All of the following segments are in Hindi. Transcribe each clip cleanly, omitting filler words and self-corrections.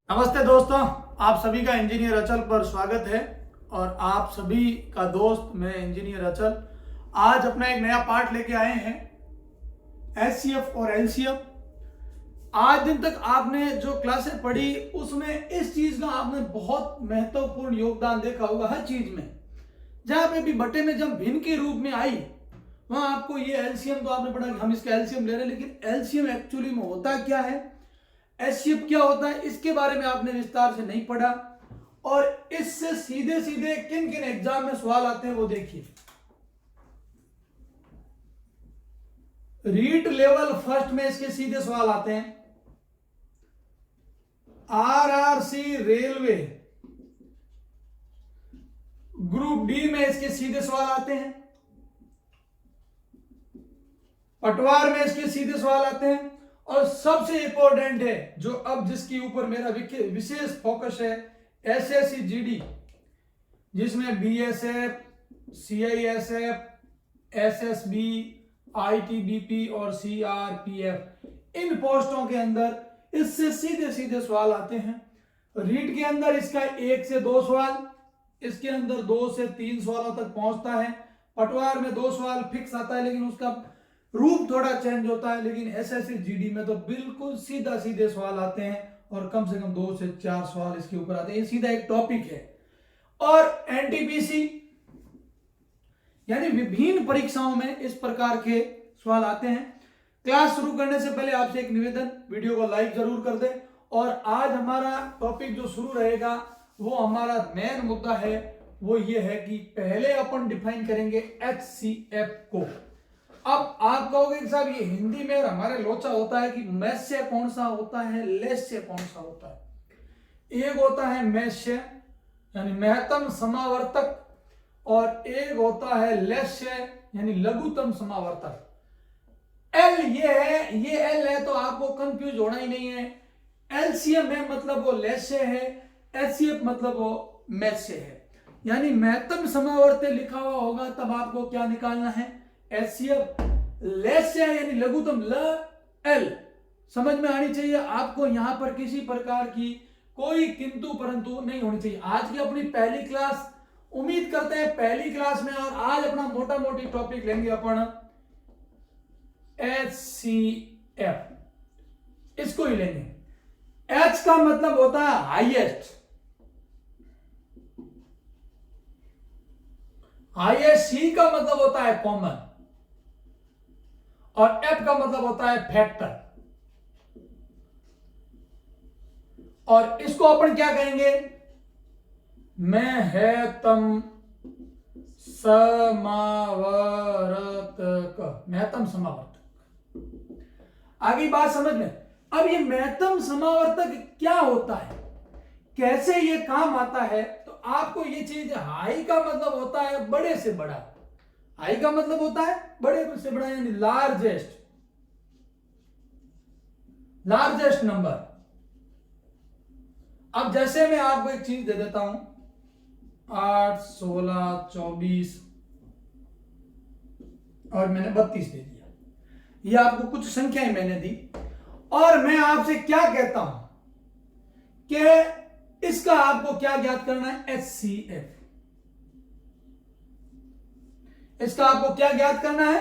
नमस्ते दोस्तों, आप सभी का इंजीनियर अचल पर स्वागत है। और आप सभी का दोस्त मैं इंजीनियर अचल आज अपना एक नया पार्ट लेके आए हैं, एचसीएफ और एलसीएम। आज दिन तक आपने जो क्लासें पढ़ी उसमें इस चीज का आपने बहुत महत्वपूर्ण योगदान देखा होगा। हर चीज में जहां पे भी बटे में जब भिन्न के रूप में आई वहां आपको ये एलसीएम तो आपने पढ़ा कि हम इसका एलसीएम ले रहे हैं, लेकिन एलसीएम एक्चुअली में होता क्या है, एचसीएफ क्या होता है, इसके बारे में आपने विस्तार से नहीं पढ़ा। और इससे सीधे सीधे किन किन एग्जाम में सवाल आते हैं वो देखिए। रीट लेवल फर्स्ट में इसके सीधे सवाल आते हैं, आरआरसी रेलवे ग्रुप डी में इसके सीधे सवाल आते हैं, पटवार में इसके सीधे सवाल आते हैं। और सबसे इंपॉर्टेंट है जो अब जिसके ऊपर मेरा विशेष फोकस है, एसएससी जीडी, जिसमें बीएसएफ, सीआईएसएफ, एसएसबी, आईटीबीपी और सीआरपीएफ, इन पोस्टों के अंदर इससे सीधे सीधे सवाल आते हैं। रीट के अंदर इसका 1 से 2 सवाल, इसके अंदर 2 से 3 सवालों तक पहुंचता है। पटवार में 2 सवाल फिक्स आता है, लेकिन उसका रूप थोड़ा चेंज होता है। लेकिन एसएससी जीडी में तो बिल्कुल सीधा सीधे सवाल आते हैं और कम से कम 2 से 4 सवाल इसके ऊपर आते हैं। ये सीधा एक टॉपिक है। और एनटीपीसी यानी विभिन्न परीक्षाओं में इस प्रकार के सवाल आते हैं। क्लास शुरू करने से पहले आपसे एक निवेदन, वीडियो को लाइक जरूर कर दें। और आज हमारा टॉपिक जो शुरू रहेगा वो हमारा मेन मुद्दा है, वो ये है कि पहले अपन डिफाइन करेंगे एचसीएफ को। अब आप कहोगे कि साहब ये हिंदी में हमारे लोचा होता है कि मैस्य कौन सा होता है, लेस्य कौन सा होता है। एक होता है मैस्य यानी महत्तम समावर्तक, और एक होता है लेस्य यानी लघुतम समावर्तक। एल ये है, ये एल है तो आपको कंफ्यूज होना ही नहीं है। एलसीएम है मतलब वो लेस्य है, एचसीएफ मतलब वो मैस्य है। यानी महत्तम समावर्तक लिखा हुआ होगा तब आपको क्या निकालना है, एचसीएफ। लेस्य यानी लघुतम, ल एल समझ में आनी चाहिए आपको। यहां पर किसी प्रकार की कोई किंतु परंतु नहीं होनी चाहिए। आज की अपनी पहली क्लास, उम्मीद करते हैं पहली क्लास में, और आज अपना मोटा मोटी टॉपिक लेंगे अपन एचसीएफ, इसको ही लेंगे। एच का मतलब होता है हाईएस्ट, हाईएस्ट। सी का मतलब होता है कॉमन, और एफ का मतलब होता है फैक्टर। और इसको अपन क्या कहेंगे, महत्तम समावर्तक, महत्तम समावर्तक। आगे बात समझ में। अब ये महत्तम समावर्तक क्या होता है, कैसे ये काम आता है, तो आपको ये चीज, हाई का मतलब होता है बड़े से बड़ा, हाई का मतलब होता है बड़े से बड़ा यानी लार्जेस्ट, लार्जेस्ट नंबर। अब जैसे मैं आपको एक चीज दे देता हूं, 8, 16, 24 और मैंने 32 दे दिया। ये आपको कुछ संख्याएं मैंने दी, और मैं आपसे क्या कहता हूं कि इसका आपको क्या ज्ञात करना है, एचसीएफ। इसका आपको क्या ज्ञात करना है,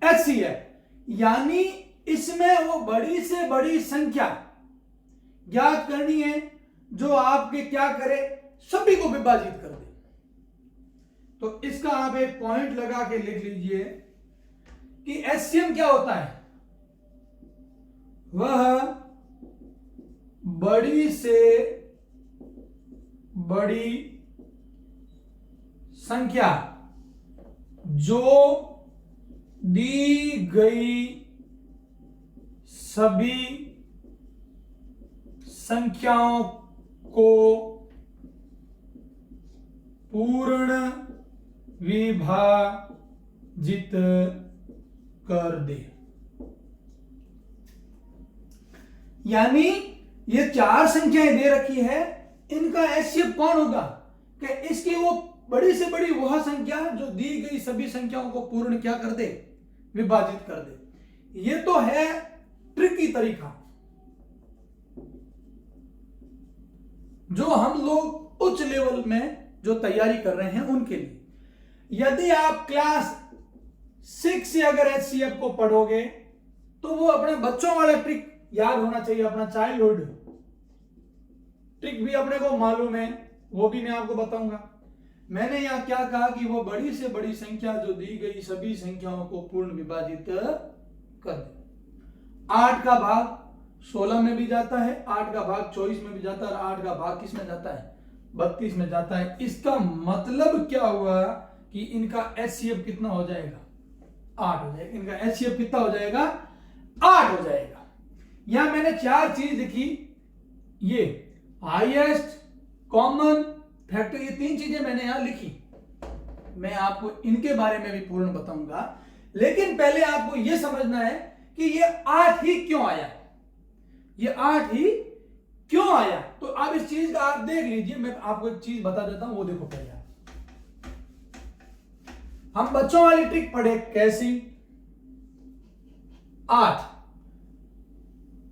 एचसीएफ। यानी इसमें वो बड़ी से बड़ी संख्या ज्ञात करनी है जो आपके क्या करे, सभी को विभाजित कर दे। तो इसका आप एक पॉइंट लगा के लिख लीजिए कि एचसीएम क्या होता है, वह बड़ी से बड़ी संख्या जो दी गई सभी संख्याओं को पूर्ण विभाजित कर दे। यानी ये 4 संख्याएं दे रखी है, इनका एचसीएफ कौन होगा, कि इसकी वो बड़ी से बड़ी वह संख्या जो दी गई सभी संख्याओं को पूर्ण क्या कर दे, विभाजित कर दे। ये तो है ट्रिकी तरीका। जो हम लोग उच्च लेवल में जो तैयारी कर रहे हैं उनके लिए। यदि आप क्लास 6 से अगर HCF को पढ़ोगे तो वो अपने बच्चों वाला ट्रिक याद होना चाहिए, अपना चाइल्डहुड ट्रिक भी अपने को मालूम है, वो भी मैं आपको बताऊंगा। मैंने यहां क्या कहा कि वो बड़ी से बड़ी संख्या जो दी गई सभी संख्याओं को पूर्ण विभाजित कर दे। 8 का भाग 16 में भी जाता है, 8 का भाग 24 में भी जाता है, और 8 का भाग किस में जाता है? 32 में जाता है। इसका मतलब क्या हुआ कि इनका HCF कितना हो जाएगा? 8 हो जाएगा। इनका HCF कितना हो जाएगा? 8 हो जाएगा। यहां मैंने 4 चीज लिखी, ये हाईएस्ट, कॉमन, फैक्टर, ये 3 चीजें मैंने यहां लिखी। मैं आपको इनके बारे में भी पूर्ण बताऊंगा, लेकिन पहले आपको यह समझना है कि ये 8 ही क्यों आया, ये 8 ही क्यों आया। तो अब इस चीज का आप देख लीजिए, मैं आपको एक चीज बता देता हूं, वो देखो पहले हम बच्चों वाली ट्रिक पढ़े कैसी? 8,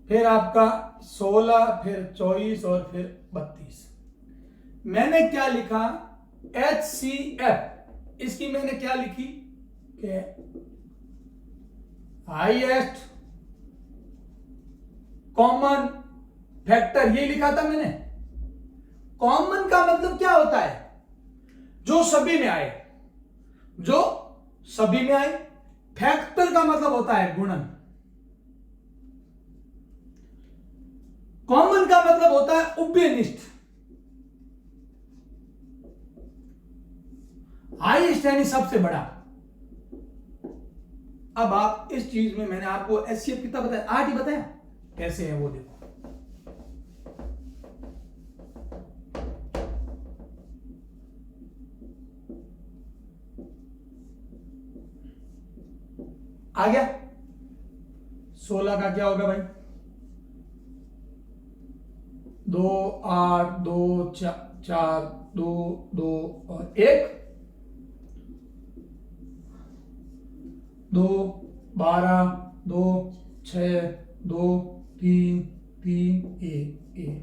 फिर आपका 16, फिर 24 और फिर 32। मैंने क्या लिखा? HCF, इसकी मैंने क्या लिखी कि हाईएस्ट, कॉमन, फैक्टर, ये लिखा था मैंने। कॉमन का मतलब क्या होता है? जो सभी में आए, जो सभी में आए। फैक्टर का मतलब होता है गुणन। कॉमन का मतलब होता है उभयनिष्ठ। हाईएस्ट यानी सबसे बड़ा। अब आप इस चीज में मैंने आपको HCF कितना बताया? 8 ही बताया। कैसे है वो देखो। आ गया। 16 का क्या होगा भाई? 2, 8, 2, 4, 2, 2 और 1, 2, 12, 2, 6, 2, 3, 3, 1, 1।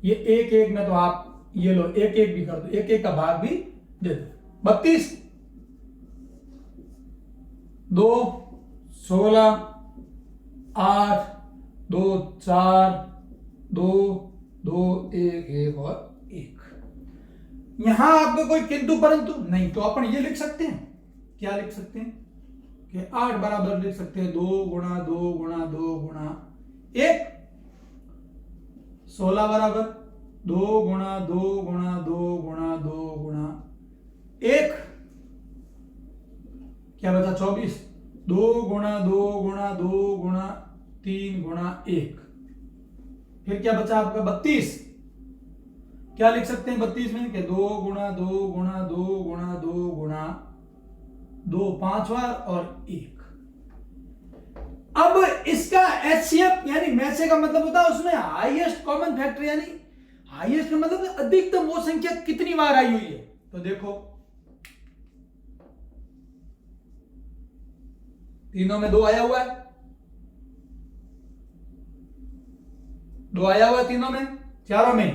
ये 1, 1 में तो आप ये लो 1, 1 भी कर दो, 1, 1 का भाग भी दे दो। 32, 2, 16, 8, 2, 4, 2, 2, 1, 1 और 1। यहां आपको कोई किंतु परंतु नहीं, तो अपन ये लिख सकते हैं। क्या लिख सकते हैं कि 8 बराबर लिख सकते हैं 2 गुणा 2 गुणा 2 गुणा 1। 16 बराबर 2 गुणा 2 गुणा 2 गुणा 2 गुणा 1। क्या बचा? 24। 2 गुणा 2 गुणा 2 गुणा 3 गुणा 1। फिर क्या बचा आपका? 32। क्या लिख सकते हैं 32 में कि 2 गुणा 2 गुणा 2 गुणा 2 गुणा 2 पांचवा और 1। अब इसका HCF यानी मैसे का मतलब होता है उसमें हाईएस्ट कॉमन फैक्टर, यानी हाईएस्ट का मतलब अधिकतम वो संख्या कितनी बार आई हुई है। तो देखो तीनों में 2 आया हुआ है, 2 आया हुआ है तीनों में, चारों में,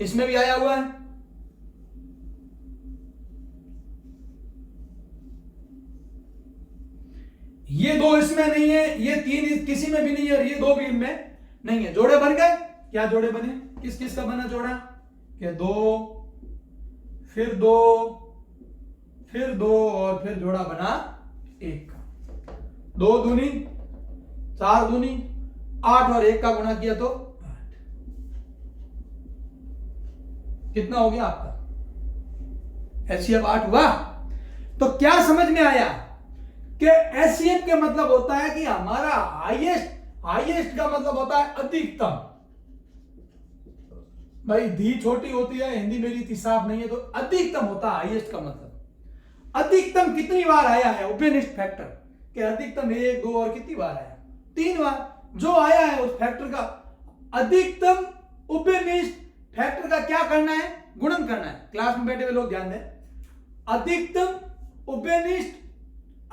इसमें भी आया हुआ है। ये 2 इसमें नहीं है, ये 3 किसी में भी नहीं है, और ये 2 भी इनमें नहीं है। जोड़े बन गए। क्या जोड़े बने? किस किस का बना जोड़ा? कि 2, फिर 2, फिर 2 और फिर जोड़ा बना 1 का। 2 दूनी 4 दूनी 8 और 1 का गुणा किया तो 8। कितना हो गया आपका? HCF 8 हुआ। तो क्या समझ में आया कि HCF के मतलब होता है कि हमारा हाईएस्ट का मतलब होता है अधिकतम। भाई धी छोटी होती है, हिंदी मेरी इतनी साफ नहीं है, तो अधिकतम होता है हाईएस्ट का मतलब। अधिकतम कितनी बार आया है उभयनिष्ठ फैक्टर के? अधिकतम 1, 2 और कितनी बार आया? 3 बार। जो आया है उस फैक्टर का अधिकतम उभयनिष्ठ फैक्टर का क्या करना है? गुणन करना है। क्लास में बैठे हुए लोग ध्यान दें, अधिकतम उभयनिष्ठ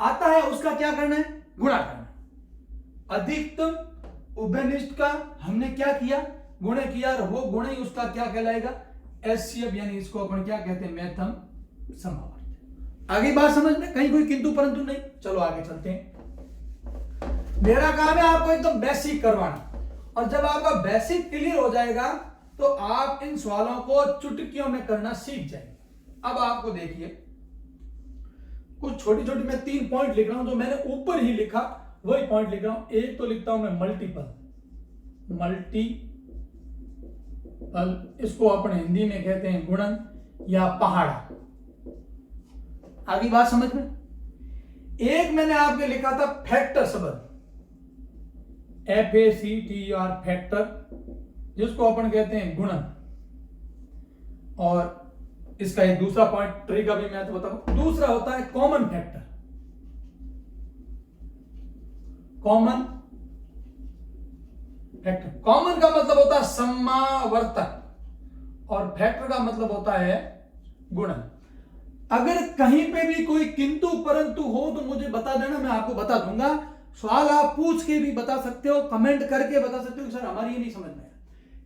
आता है उसका क्या करना है? गुणा करना है। अधिकतम उभयनिष्ठ का हमने क्या किया, गुणे किया, और वो गुणे ही उसका क्या कहलाएगा, एचसीएफ, यानी इसको अपन क्या कहते हैं, मैथम समावर्त। आगे बात समझ में, कहीं कोई किंतु परंतु नहीं। चलो आगे चलते हैं। मेरा काम है आपको एकदम बेसिक करवाना, और जब आपका बेसिक क्लियर हो जाएगा तो आप इन सवालों को चुटकियों में करना सीख जाएंगे। अब आपको देखिए, कुछ छोटी छोटी मैं 3 पॉइंट लिख रहा हूं, जो मैंने ऊपर ही लिखा वही पॉइंट लिख रहा हूं। एक तो लिखता हूं मैं मल्टीपल, इसको अपन हिंदी में कहते हैं गुणन या पहाड़ा। आगे बात समझ में। एक मैंने आपके लिखा था फैक्टर शब्द, FACTER, फैक्टर, जिसको अपन कहते हैं गुणन। और इसका एक दूसरा पॉइंट ट्री का भी मैं तो बताऊं। दूसरा होता है common factor. Common factor, common का मतलब होता है समावर्तक, और फैक्टर का मतलब होता है गुणन। अगर कहीं पे भी कोई किंतु परंतु हो तो मुझे बता देना, मैं आपको बता दूंगा। सवाल आप पूछ के भी बता सकते हो, कमेंट करके बता सकते हो कि सर हमारी ये नहीं समझ में आया।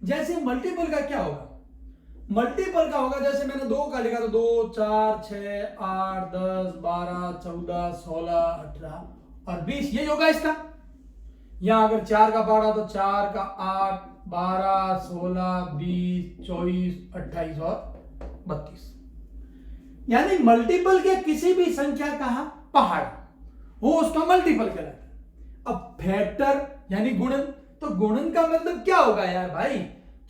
जैसे मल्टीपल का क्या होगा, मल्टीपल का होगा जैसे मैंने 2 का लिखा तो 2, 4, 6, 8, 10, 12, 14, 16, 18 और 20, यही होगा इसका। यहां अगर 4 का पढ़ा तो 4 का 8, 12, 16, 20, 24, 28 और 32। यानी मल्टीपल के किसी भी संख्या का पहाड़ वो उसका मल्टीपल कहलाता है। अब फैक्टर यानी गुणन, तो गुणन का मतलब क्या होगा यार भाई,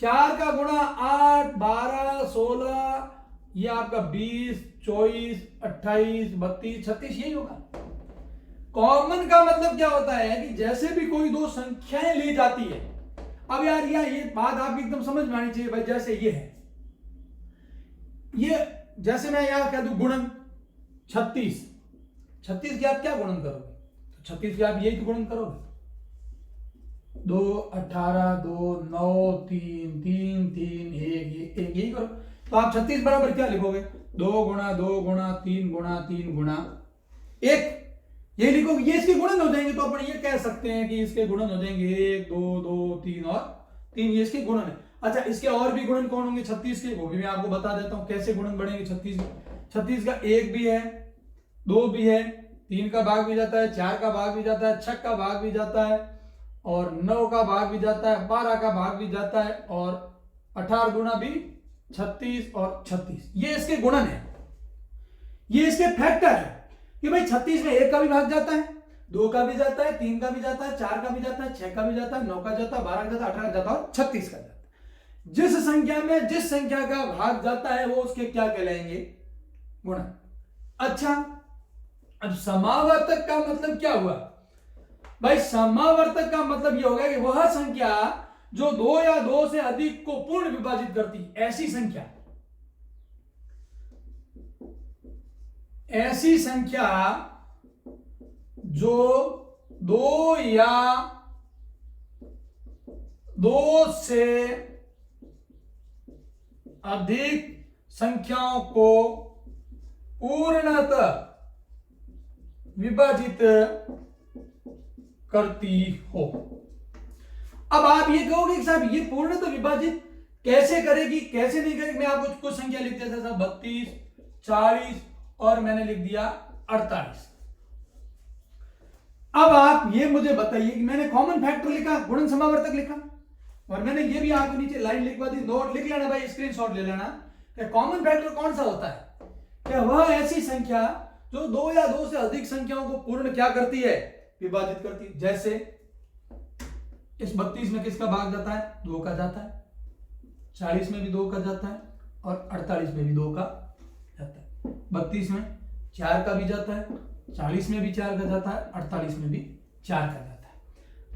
4 का गुणा 8, 12, 16, ये आपका 20, 24, 28, 32, 36, यही होगा। कॉमन का मतलब क्या होता है कि जैसे भी कोई 2 संख्याएं ली जाती है। अब यार ये बात आपकी एकदम समझ में आनी चाहिए भाई। जैसे ये है, ये जैसे मैं यहां कह दूं गुणन 36 की आप क्या गुणन करोगे, तो 36 की आप यही तो गुणन करोगे, 2, 18, 2, 9, 3, 3, 3, 1, यही करो। तो आप 36 बराबर क्या लिखोगे, 2 गुणा 2 गुणा 3 गुणा 3 गुणा 1, ये लिखोगे। ये इसके गुणन हो जाएंगे, तो अपन ये कह सकते हैं कि इसके गुणन हो जाएंगे 1, 2, 2, 3 और 3, ये इसके गुणन है। अच्छा, इसके और भी गुणन कौन होंगे 36 के, वो भी मैं आपको बता देता हूं कैसे गुणन बढ़ेंगे 36 का। 1 भी है, 2 भी है, 3 का भाग भी जाता है, 4 का भाग भी जाता है, 6 का भाग भी जाता है, और 9 का भाग भी जाता है, 12 का भाग भी जाता है, और 18 गुणा भी 36 और 36, ये इसके गुणन है। ये इसके फैक्टर है कि भाई 36 में 1 का भी भाग जाता है, 2 का भी जाता है, 3 का भी जाता है, 4 का भी जाता है, 6 का भी जाता है, 9 का जाता है, 12 का जाता है, 18 का जाता है और 36 का जाता है। जिस संख्या में जिस संख्या का भाग जाता है वो उसके क्या कहलाएंगे, गुणन। अच्छा, अब समावर्तक का मतलब क्या हुआ भाई, समावर्तक का मतलब यह होगा कि वह संख्या जो 2 या 2 से अधिक को पूर्ण विभाजित करती, ऐसी संख्या जो 2 या 2 से अधिक संख्याओं को पूर्णतः विभाजित करती हो। अब आप ये कहोगे कि साहब ये पूर्णतः विभाजित कैसे करेगी, कैसे नहीं करेगी। मैं आपको कुछ संख्या लिख देता था, 32, 40 और मैंने लिख दिया 48। अब आप ये मुझे बताइए कि मैंने कॉमन फैक्टर लिखा, गुणन समावर्तक लिखा, और मैंने ये भी आपको नीचे लाइन लिखवा दी, नोट लिख लेना भाई, स्क्रीनशॉट ले लेना कि कॉमन फैक्टर कौन सा होता है, क्या वह ऐसी संख्या जो 2 या 2 से अधिक संख्याओं को पूर्ण क्या करती है, विभाजित करती है। जैसे इस 32 में किसका भाग जाता है, 2 का जाता है, 40 में भी 2 का जाता है, और 48 में भी 2 का जाता है। 32 में 4 का भी जाता है, 40 में भी 4 का जाता है, 48 में भी 4 का जाता है।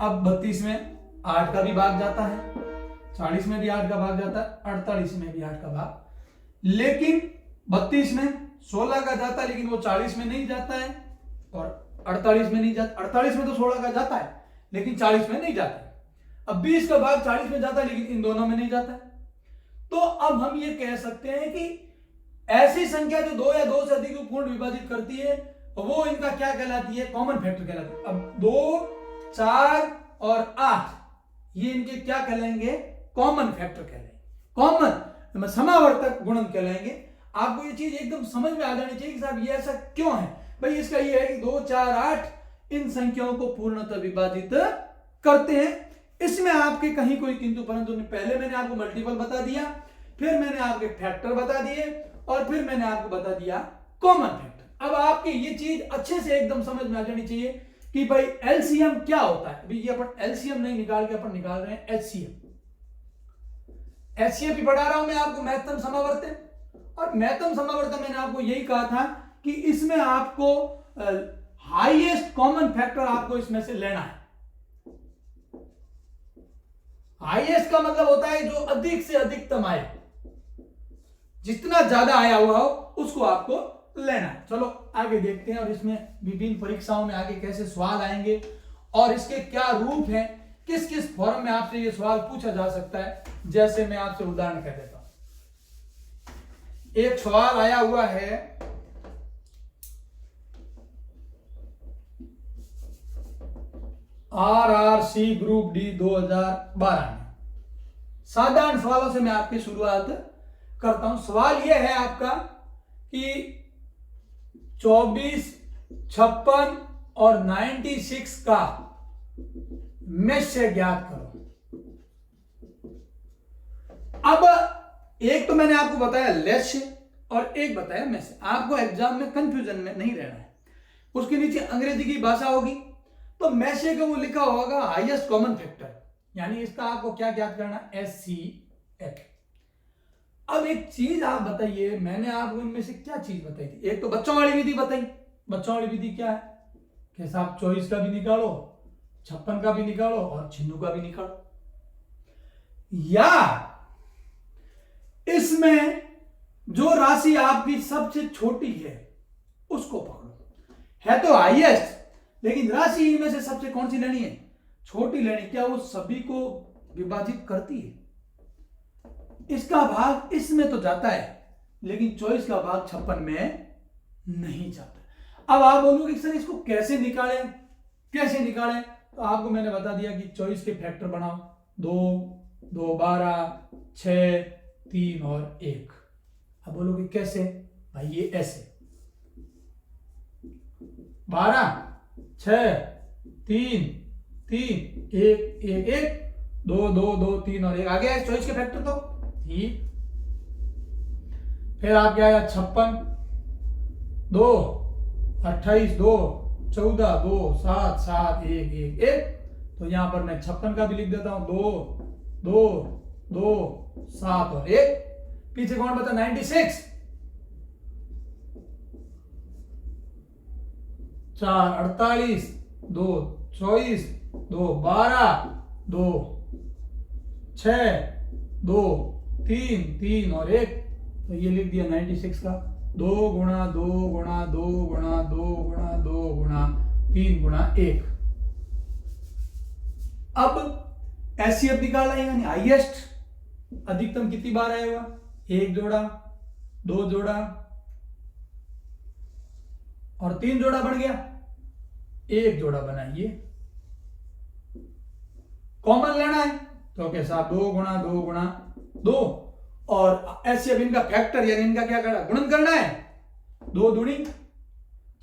अब 32 में 8 का भी भाग जाता है, 40 में भी 8 का भाग जाता है, 48 में भी 8 का भाग, लेकिन 32 में 16 का जाता है, लेकिन वो 40 में नहीं जाता है, और 48 में नहीं जाता। 48 में तो 16 का जाता है लेकिन 40 में नहीं जाता है। अब 20 का भाग 40 में जाता है लेकिन इन दोनों में नहीं जाता है। तो अब हम ये कह सकते हैं कि ऐसी संख्या जो 2 या 2 से अधिक को पूर्ण विभाजित करती है वो इनका क्या कहलाती है, कॉमन फैक्टर कहलाती है। अब 2, 4 और 8 ये इनके क्या कहलाएंगे, कॉमन फैक्टर कहलाएंगे, कॉमन समावर्तक गुणन कहलाएंगे। आपको ये चीज एकदम समझ में आ जानी चाहिए कि साहब ये ऐसा क्यों है। भाई इसका ये है कि 2, 4, 8 इन संख्याओं को पूर्णतः विभाजित करते हैं। इसमें आपके कहीं कोई किंतु परंतु नहीं। पहले मैंने आपको मल्टीपल बता दिया, फिर मैंने आपके फैक्टर बता दिए, और फिर मैंने आपको बता दिया कॉमन फैक्टर। अब आपके ये चीज अच्छे से एकदम समझ में आ जानी चाहिए कि भाई एलसीएम क्या होता है। अभी ये अपन एलसीएम नहीं निकाल के अपन निकाल रहे हैं एचसीएम। एचसीएम भी पढ़ा रहा हूं मैं आपको, महत्तम समावर्तन। और महत्तम समावर्तन मैंने आपको यही कहा था कि इसमें आपको हाईएस्ट कॉमन फैक्टर आपको इसमें से लेना है। हाईएस्ट का मतलब होता है जो अधिक से अधिकतम आए, जितना ज्यादा आया हुआ हो उसको आपको लेना है। चलो आगे देखते हैं, और इसमें विभिन्न परीक्षाओं में आगे कैसे सवाल आएंगे और इसके क्या रूप हैं, किस किस फॉर्म में आपसे ये सवाल पूछा जा सकता है। जैसे मैं आपसे उदाहरण कह देता हूं, एक सवाल आया हुआ है RRC ग्रुप डी 2012 में। साधारण सवालों से मैं आपकी शुरुआत करता हूं। सवाल यह है आपका कि 24, 56 और 96 का मेष्य ज्ञात करो। अब एक तो मैंने आपको बताया लेस्य और एक बताया मेष्य। आपको एग्जाम में कंफ्यूजन में नहीं रहना है। उसके नीचे अंग्रेजी की भाषा होगी, तो मेष्य का वो लिखा होगा हाईएस्ट कॉमन फैक्टर, यानी इसका आपको क्या ज्ञात करना, HCF। अब एक चीज आप बताइए, मैंने आपको इनमें से क्या चीज बताई थी। एक तो बच्चों वाली विधि बताई। बच्चों वाली विधि क्या है कि साहब 24 का भी निकालो, 56 का भी निकालो और 96 का भी निकालो। या इसमें जो राशि आपकी सबसे छोटी है उसको पकड़ो। है तो हाईएस्ट, लेकिन राशि इनमें से सबसे कौन सी लेनी है, छोटी लेनी। क्या वो सभी को विभाजित करती है? इसका भाग इसमें तो जाता है, लेकिन 24 का भाग 56 में नहीं जाता। अब आप बोलोगे सर इसको कैसे निकालें, कैसे निकालें? तो आपको मैंने बता दिया कि 24 के फैक्टर बनाओ, 2, 2, 12, 6, 3 और 1। अब बोलोगे कैसे? भाई ये ऐसे 12, 6, 3, 3, 1, 1, 1, 2, 2, 2, 3 और 1 आ गया 24 के फैक्टर। तो ठीक, फिर आप क्या आया 56, 2, 28, 2, 14, 2, 7, 7, 1, 1, 1। तो यहां पर मैं 56 का भी लिख देता हूं, 2, 2, 2, 7 और 1। पीछे कौन बता, 96, 4, 48, 2, 24, 2, 12, 2, 6, 2, 3, 3 और 1। तो ये लिख दिया 96 का 2 गुणा 2 गुणा 2 गुणा 2 गुणा 2 गुणा 3 गुणा 1। अब एचसीएफ निकालना है, यानी हाईएस्ट अधिकतम कितनी बार आएगा, 1 जोड़ा, 2 जोड़ा और 3 जोड़ा बन गया, 1 जोड़ा बनाइए। कॉमन लेना है तो कैसा, 2 गुणा 2 गुणा 2, और एचसीएफ इनका फैक्टर यानी इनका क्या करना, गुणन करना है। 2 दूनी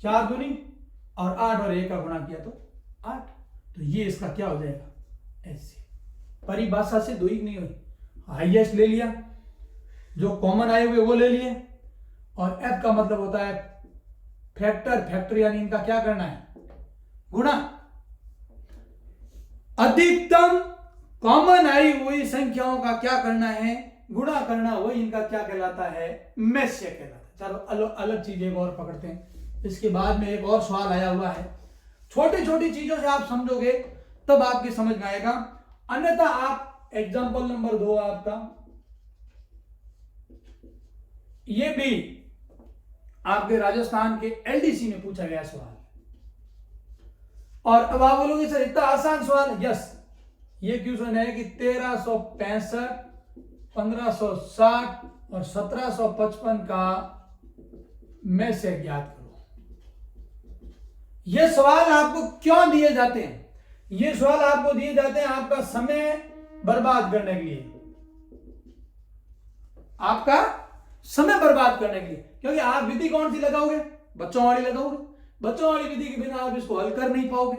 4 दूनी और 8 और 1 का गुणा किया तो 8। तो ये इसका क्या हो जाएगा, एचसीएफ। परिभाषा से दो ही नहीं हुई, हाईएस्ट ले लिया, जो कॉमन आए हुए वो ले लिए, और एफ का मतलब होता है फैक्टर। फैक्टर यानी इनका क्या करना है, गुणा। अधिकतम कॉमन आई हुई संख्याओं का क्या करना है, गुणा करना। वही इनका क्या कहलाता है, मेष्य कहलाता है। चलो अलग चीज एक और पकड़ते हैं। इसके बाद में एक और सवाल आया हुआ है। छोटी छोटी चीजों से आप समझोगे तब आपके समझ में आएगा, अन्यथा आप एग्जाम्पल नंबर 2 आपका ये भी आपके राजस्थान के एलडीसी में पूछा गया सवाल। और अब आप बोलोगे सर इतना आसान सवाल, यस। ये क्वेश्चन है कि 1365, 1560 और 1755 का में से ज्ञात करो। ये सवाल आपको क्यों दिए जाते हैं? ये सवाल आपको दिए जाते हैं आपका समय बर्बाद करने के लिए, आपका समय बर्बाद करने के लिए, क्योंकि आप विधि कौन सी लगाओगे, बच्चों वाली लगाओगे, बच्चों वाली विधि के बिना आप इसको हल कर नहीं पाओगे।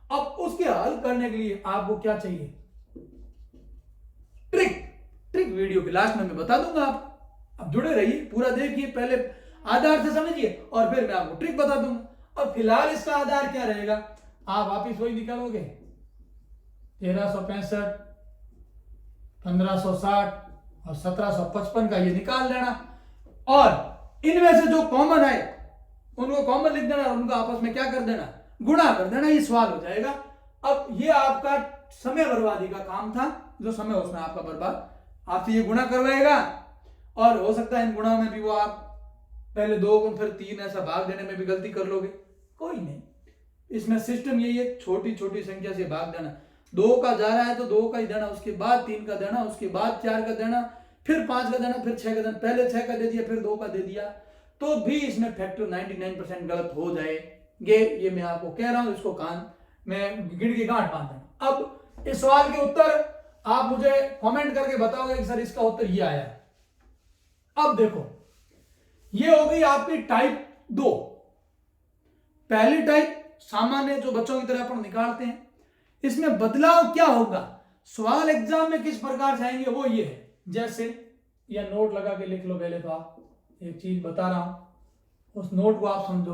अब उसके हल करने के लिए आपको क्या चाहिए, ट्रिक। ट्रिक वीडियो के लास्ट में मैं बता दूंगा, आप अब जुड़े रहिए, पूरा देखिए, पहले आधार से समझिए और फिर मैं आपको ट्रिक बता दूंगा। अब फिलहाल इसका आधार क्या रहेगा, आप वापिस वही निकालोगे 1365, 1560 और 1755 का ये निकाल लेना, और इनमें से जो कॉमन है उनको कॉमन लिख देना और उनको आपस में क्या कर देना, गुणा कर देना, ये सवाल हो जाएगा। अब ये आपका समय बर्बादी का काम था, जो समय उसमें आपका बर्बाद, आपसे ये गुणा करवाएगा और हो सकता है इन गुणा में भी वो आप पहले 2 गुण फिर 3 ऐसा भाग देने में भी गलती कर लोगे, कोई नहीं। इसमें सिस्टम यही है, छोटी छोटी संख्या से भाग देना, 2 का जा रहा है तो 2 का ही देना, उसके बाद 3 का देना, उसके बाद 4 का देना, फिर 5 का देना, फिर 6 का देना, पहले 6 का दे दिया फिर 2 का दे दिया, तो भी इसमें फैक्टर 99% गलत हो जाएंगे। ये मैं आपको कह रहा हूं, इसको कान में गिड़ के गांठ बांध देना। अब इस सवाल के उत्तर आप मुझे कमेंट करके बताओगे कि सर इसका उत्तर ये आया। अब देखो, ये हो गई आपकी टाइप 2। पहली टाइप सामान्य जो बच्चों की तरह अपन निकालते हैं, इसमें बदलाव क्या होगा, सवाल एग्जाम में किस प्रकार से आएंगे वो ये है। जैसे या नोट लगा के लिख लो, पहले तो आप एक चीज बता रहा हूं, उस नोट को आप समझो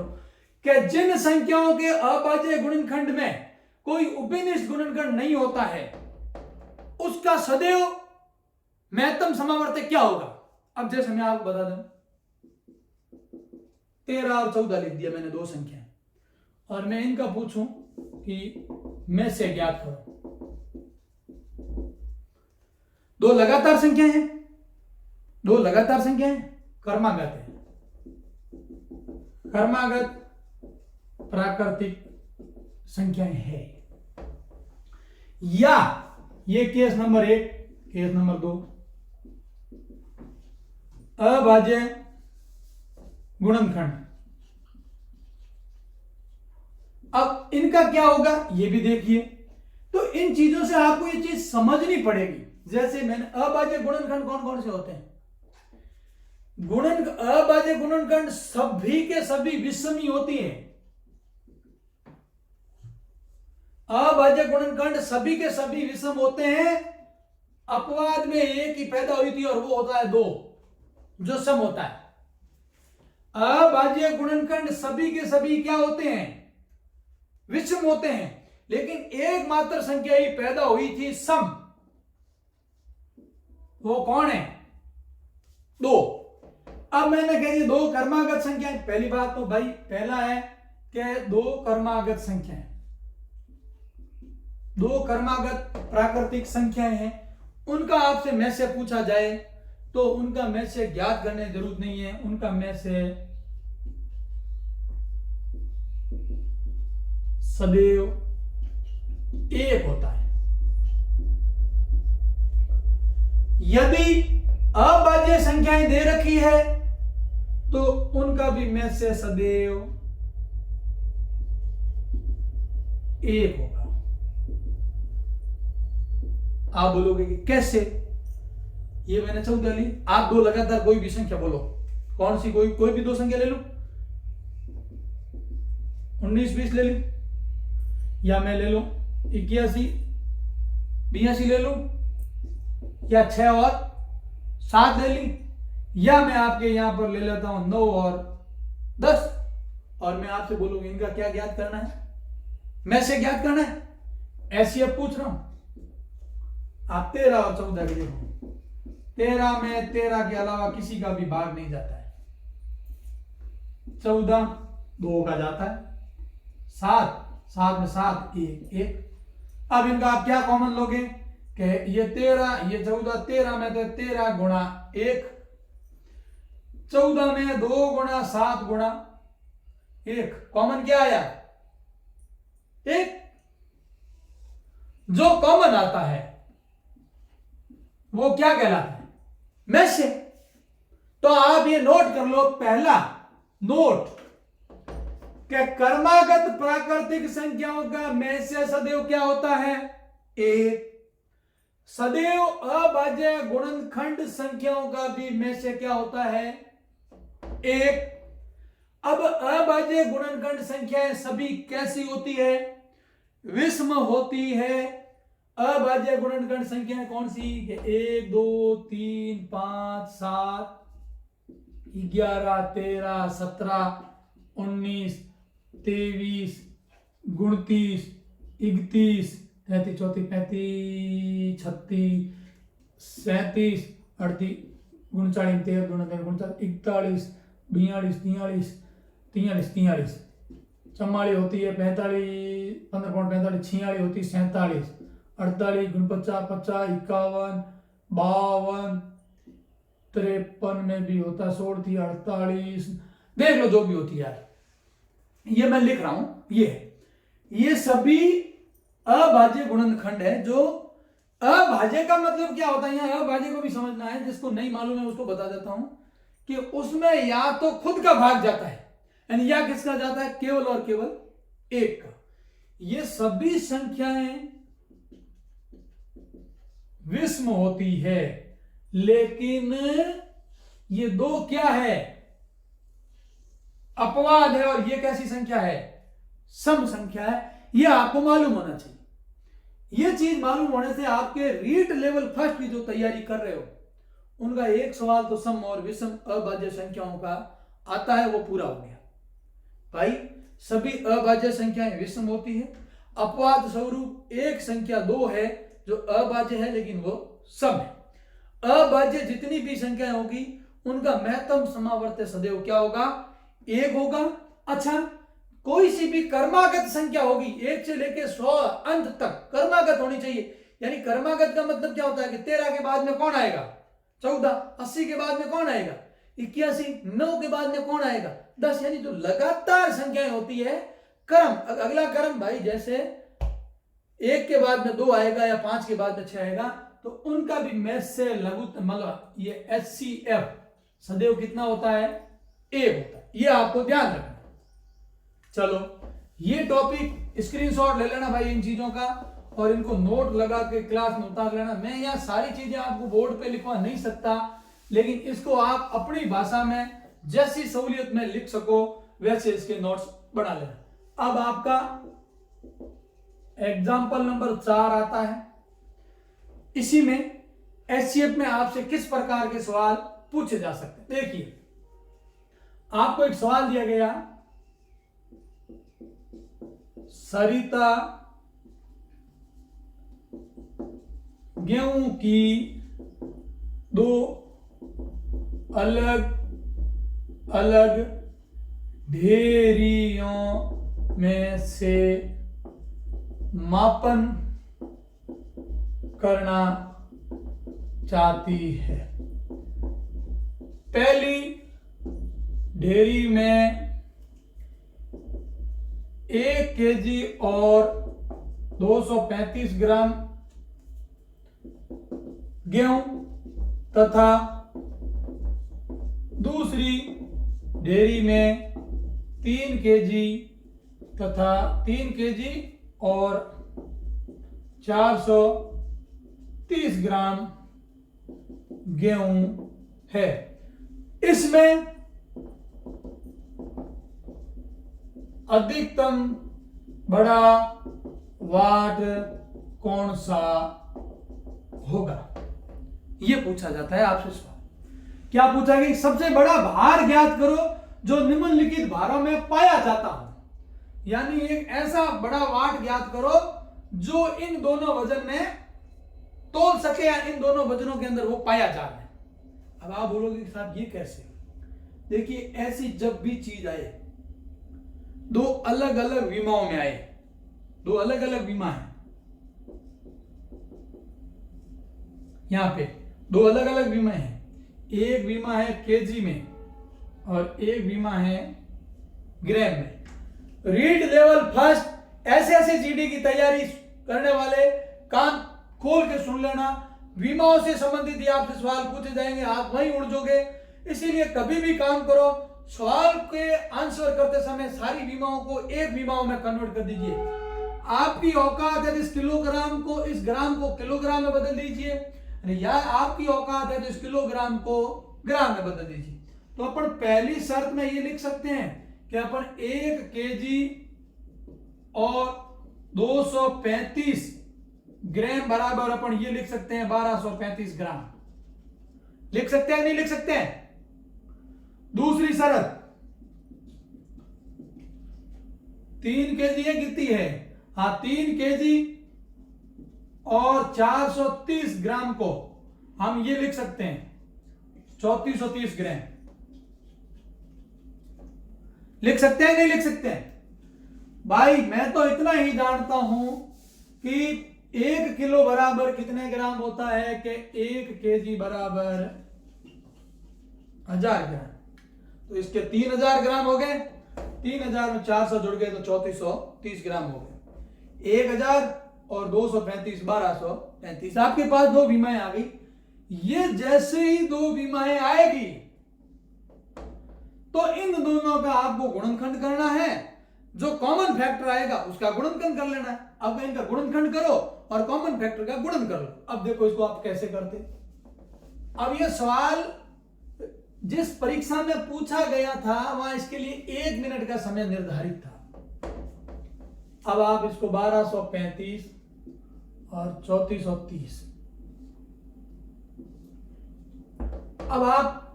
कि जिन संख्याओं के अभाज्य गुणनखंड में कोई उपनिष्ठ गुणनखंड नहीं होता है उसका सदैव महत्तम समावर्तक क्या होगा। अब जैसे मैं आपको बता दूं, 13 और 14 लिख दिया मैंने, 2 संख्या, और मैं इनका पूछूं कि में से ज्ञात करो। 2 लगातार संख्याएं हैं, 2 लगातार संख्याएं क्रमागत है, क्रमागत प्राकृतिक संख्याएं है, या ये केस नंबर 1, केस नंबर 2 अभाज्य गुणनखंड। अब इनका क्या होगा ये भी देखिए, तो इन चीजों से आपको ये चीज समझनी पड़ेगी। जैसे मैंने अभाज्य गुणनखंड कौन कौन से होते हैं, अभाज्य गुणनखंड सभी के सभी विषमी होती है, अभाज्य गुणनखंड सभी के सभी विषम होते हैं। अपवाद में एक ही पैदा हुई थी और वो होता है 2, जो सम होता है। अभाज्य गुणनखंड सभी के सभी क्या होते हैं, विषम होते हैं, लेकिन एकमात्र संख्या ही पैदा हुई थी सम, वो कौन है, 2। अब मैंने कह दी 2 क्रमागत संख्याएं। पहली बात तो भाई पहला है कि 2 क्रमागत संख्याएं, 2 क्रमागत प्राकृतिक संख्याएं हैं, उनका आपसे में से पूछा जाए तो उनका में से ज्ञात करने की जरूरत नहीं है, उनका में से सदैव 1 होता है। यदि अभाज्य संख्याएं दे रखी है तो उनका भी में से सदैव 1 होगा। आप बोलोगे कि कैसे, ये मैंने 14 ली, आप 2 लगातार कोई भी संख्या बोलो, कौन सी, कोई भी 2 संख्या ले लो, 19 20 ले ली, या मैं ले लो 81 82 ले लूं, या 6 और 7 ले ली, या मैं आपके यहां पर ले लेता हूं 9 और 10, और मैं आपसे बोलूंगा इनका क्या ज्ञात करना है, में से ज्ञात करना है। ऐसी अब पूछ रहा हूं, आप 13 और 14 के देखो, 13 में 13 के अलावा किसी का भी भाग नहीं जाता है, 14 2 का जाता है, 7 में 7 1। अब इनका आप क्या कॉमन लोगे कि ये 13 ये 14, 13 में तो 13 गुणा 1, 14 में 2 गुणा 7 गुणा 1, कॉमन क्या आया 1। जो कॉमन आता है वो क्या कहलाता है, में से। तो आप ये नोट कर लो, पहला नोट, कि क्रमागत प्राकृतिक संख्याओं का में से सदैव क्या होता है? एक। सदैव अभाज्य गुणनखंड संख्याओं का भी में से क्या होता है? एक। अब अभाज्य गुणनखंड संख्याएं सभी कैसी होती है? विषम होती है। अभाज्य गुणनखंड संख्याएं कौन सी? 1 2 3 5 7 11 13 17 19 23 29 31 33 34 35 36 37 38 39 13 39 41 42 43 43 44 होती है, 45 15 45 46 होती है, 47 48 49 50 51 52 53 में भी होता है, 16 थी 48, देख लो जो भी होती है यार, ये मैं लिख रहा हूं। ये सभी अभाज्य गुणनखंड है। जो अभाज्य का मतलब क्या होता है, यहाँ अभाज्य को भी समझना है, जिसको नहीं मालूम है उसको बता देता हूं कि उसमें या तो खुद का भाग जाता है यानी या किसका जाता है? केवल और केवल एक का। ये सभी संख्याएं विषम होती है, लेकिन ये दो क्या है? अपवाद है। और ये कैसी संख्या है? सम संख्या है। ये आपको मालूम होना चाहिए। ये चीज मालूम होने से आपके रीट लेवल फर्स्ट की जो तैयारी कर रहे हो उनका एक सवाल तो सम और विषम अभाज्य संख्याओं का आता है, वो पूरा हो गया। भाई सभी अभाज्य संख्याएं विषम होती है। अपवाद स्वरूप एक संख्या 2 है जो अभाज्य है लेकिन वो सम है। अभाज्य जितनी भी संख्याएं होगी उनका महत्तम समावर्त सदैव क्या होगा? 1 होगा। अच्छा, कोई सी भी कर्मागत संख्या होगी 1 से लेकर 100 अंत तक कर्मागत होनी चाहिए। यानी कर्मागत का मतलब क्या होता है कि 13 के बाद में कौन आएगा? 14। 80 के बाद में कौन आएगा? 81। 9 के बाद में कौन आएगा? 10। यानी जो लगातार संख्याएं होती है, क्रम, अगला क्रम भाई जैसे 1 के बाद में 2 आएगा या 5 के बाद में 6 आएगा, तो उनका भी में से लघुत्तम मतलब ये HCF सदैव कितना होता है? 1 होता है। ये आपको ध्यान रखना। चलो ये टॉपिक स्क्रीनशॉट ले लेना भाई इन चीजों का, और इनको नोट लगा के क्लास में उतार लेना। मैं यहाँ सारी चीजें आपको बोर्ड पे लिखवा नहीं सकता, लेकिन इसको आप अपनी भाषा में जैसी सहूलियत में लिख सको वैसे इसके नोट्स बना लेना। अब आपका एग्जाम्पल नंबर 4 आता है। इसी में HCF में आपसे किस प्रकार के सवाल पूछे जा सकते हैं? देखिए, आपको एक सवाल दिया गया, सरिता गेहूं की 2 अलग अलग ढेरियों में से मापन करना चाहती है। पहली ढेरी में 1 केजी और 235 ग्राम गेहूं तथा दूसरी ढेरी में 3 केजी तथा 3 केजी और 430 ग्राम गेहूं है। इसमें अधिकतम बड़ा वाट कौन सा होगा? यह पूछा जाता है आपसे सवाल। क्या पूछा गया? सबसे बड़ा भार ज्ञात करो जो निम्नलिखित भारों में पाया जाता हो। यानी एक ऐसा बड़ा वाट ज्ञात करो जो इन दोनों वजन में तोल सके या इन दोनों वजनों के अंदर वो पाया जा रहा है। अब आप बोलोगे साहब ये कैसे? देखिए, ऐसी जब भी चीज आए, 2 अलग अलग विमाओं में आए, 2 अलग अलग विमा है, यहां पे 2 अलग अलग विमा है। एक बीमा है केजी में और एक बीमा है ग्राम में। रीड लेवल फर्स्ट ऐसे जीडी की तैयारी करने वाले कान खोल के सुन लेना। बीमाओं से संबंधित आपसे सवाल पूछे जाएंगे, आप वहीं उड़ जाओगे। इसीलिए कभी भी काम करो सवाल के आंसर करते समय सारी बीमाओं को एक बीमाओं में कन्वर्ट कर दीजिए। आपकी औकात है इस किलोग्राम को, इस ग्राम को किलोग्राम में बदल दीजिए, या आपकी औकात है तो इस किलोग्राम को ग्राम में बदल दीजिए। तो अपन पहली शर्त में ये लिख सकते हैं कि अपन 1 केजी और 235 ग्राम बराबर अपन ये लिख सकते हैं 1235 ग्राम। लिख सकते हैं नहीं लिख सकते हैं? दूसरी शर्त 3 केजी है, कितनी है? हाँ, 3 केजी और 430 ग्राम को हम ये लिख सकते हैं 3430 ग्राम। लिख सकते हैं नहीं लिख सकते हैं? भाई मैं तो इतना ही जानता हूं कि 1 किलो बराबर कितने ग्राम होता है कि 1 केजी बराबर 1000 ग्राम। तो इसके 3000 ग्राम हो गए, 3000 में 400 जुड़ गए तो 3430 ग्राम हो गए। 1000 और 235 1235। आपके पास 2 बीमाएं आ गई। ये जैसे ही 2 बीमाएं आएगी तो इन दोनों का आपको गुणनखंड करना है, जो कॉमन फैक्टर आएगा उसका गुणनखंड कर लेना है। अब इनका गुणनखंड करो और कॉमन फैक्टर का गुणन कर लो। अब देखो इसको आप कैसे करते। अब ये सवाल जिस परीक्षा में पूछा गया था वहां इसके लिए 1 मिनट का समय निर्धारित था। अब आप इसको 1235 और 3430, अब आप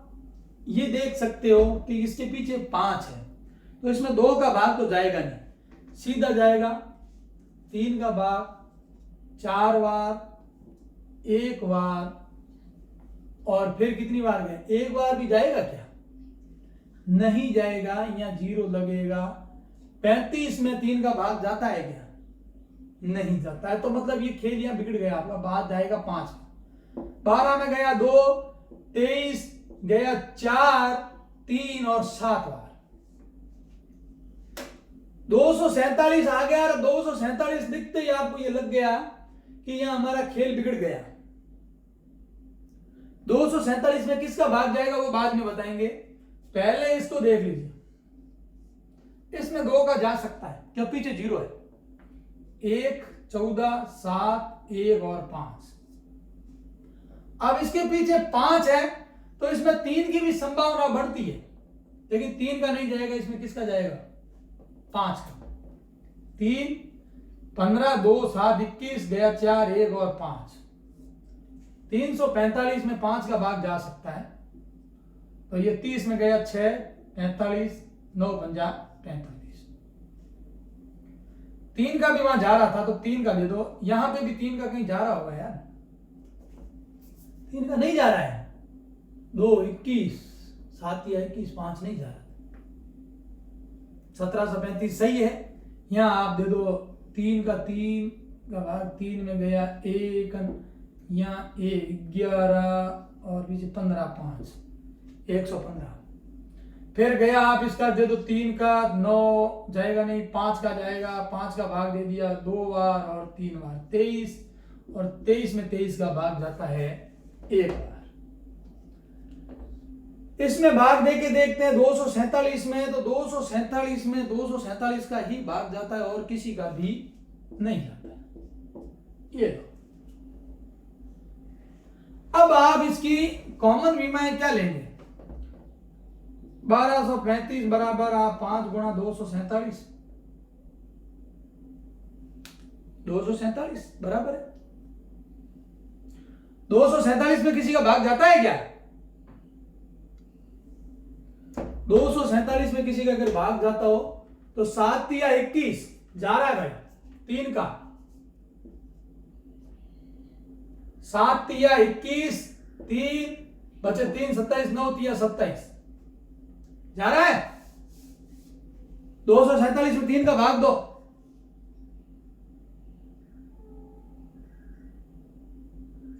ये देख सकते हो कि इसके पीछे 5 है, तो इसमें 2 का भाग तो जाएगा नहीं, सीधा जाएगा 3 का भाग 4 बार, 1 बार, और फिर कितनी बार गए? 1 बार भी जाएगा क्या? नहीं जाएगा, यहां 0 लगेगा। 35 में 3 का भाग जाता है क्या? नहीं जाता है। तो मतलब ये खेल यहां बिगड़ गया आपका। बाद जाएगा 5, 12 में गया 2, 23 गया 4, 3 और 7 बार। 247 आ गया। और 247 दिखते ही आपको ये लग गया कि यहां हमारा खेल बिगड़ गया। 247 में किसका भाग जाएगा वो बाद में बताएंगे, पहले इसको देख लीजिए। इसमें 2 का जा सकता है क्यों? पीछे 0 है। 1, 14, 7, 1 और 5। अब इसके पीछे 5 है तो इसमें 3 की भी संभावना बढ़ती है, लेकिन 3 का नहीं जाएगा। इसमें किसका जाएगा? 5 का। 3, 15, 2, 7, 21 गया 4, 1 और 5। 345 में 5 का भाग जा सकता है, तो ये 30 में गया 6, 45, 9, 50, 45। 3 का भी वहां जा रहा था तो 3 का दे दो। यहां पे भी 3 का कहीं जा रहा होगा यार। 3 का नहीं जा रहा है। 2, 21, 7 या 21, 5 नहीं जा रहा। 1735 सही है। यहां आप दे दो 3 का भाग 3 में गया 1, यहाँ 11 और पीछे 15, 5, 115। फिर गया आप इसका दे दो 3 का 9 जाएगा नहीं, 5 का जाएगा। 5 का भाग दे दिया 2 बार और 3 बार 23, और 23 में 23 का भाग जाता है 1 बार। इसमें भाग दे के देखते हैं 247 में, तो 247 में 247 का ही भाग जाता है और किसी का भी नहीं जाता है। ये अब आप इसकी कॉमन बीमाएं क्या लेंगे? 1235 बराबर आप 5 गुणा 247, 247 बराबर है। 247 में किसी का भाग जाता है क्या? 247 में किसी का अगर भाग जाता हो तो 7 या 21 जा रहा है भाई। 3 का 7 या 21, 3 बचे 3, 27, 9 या 27 जा रहा है। 247 में 3 का भाग दो,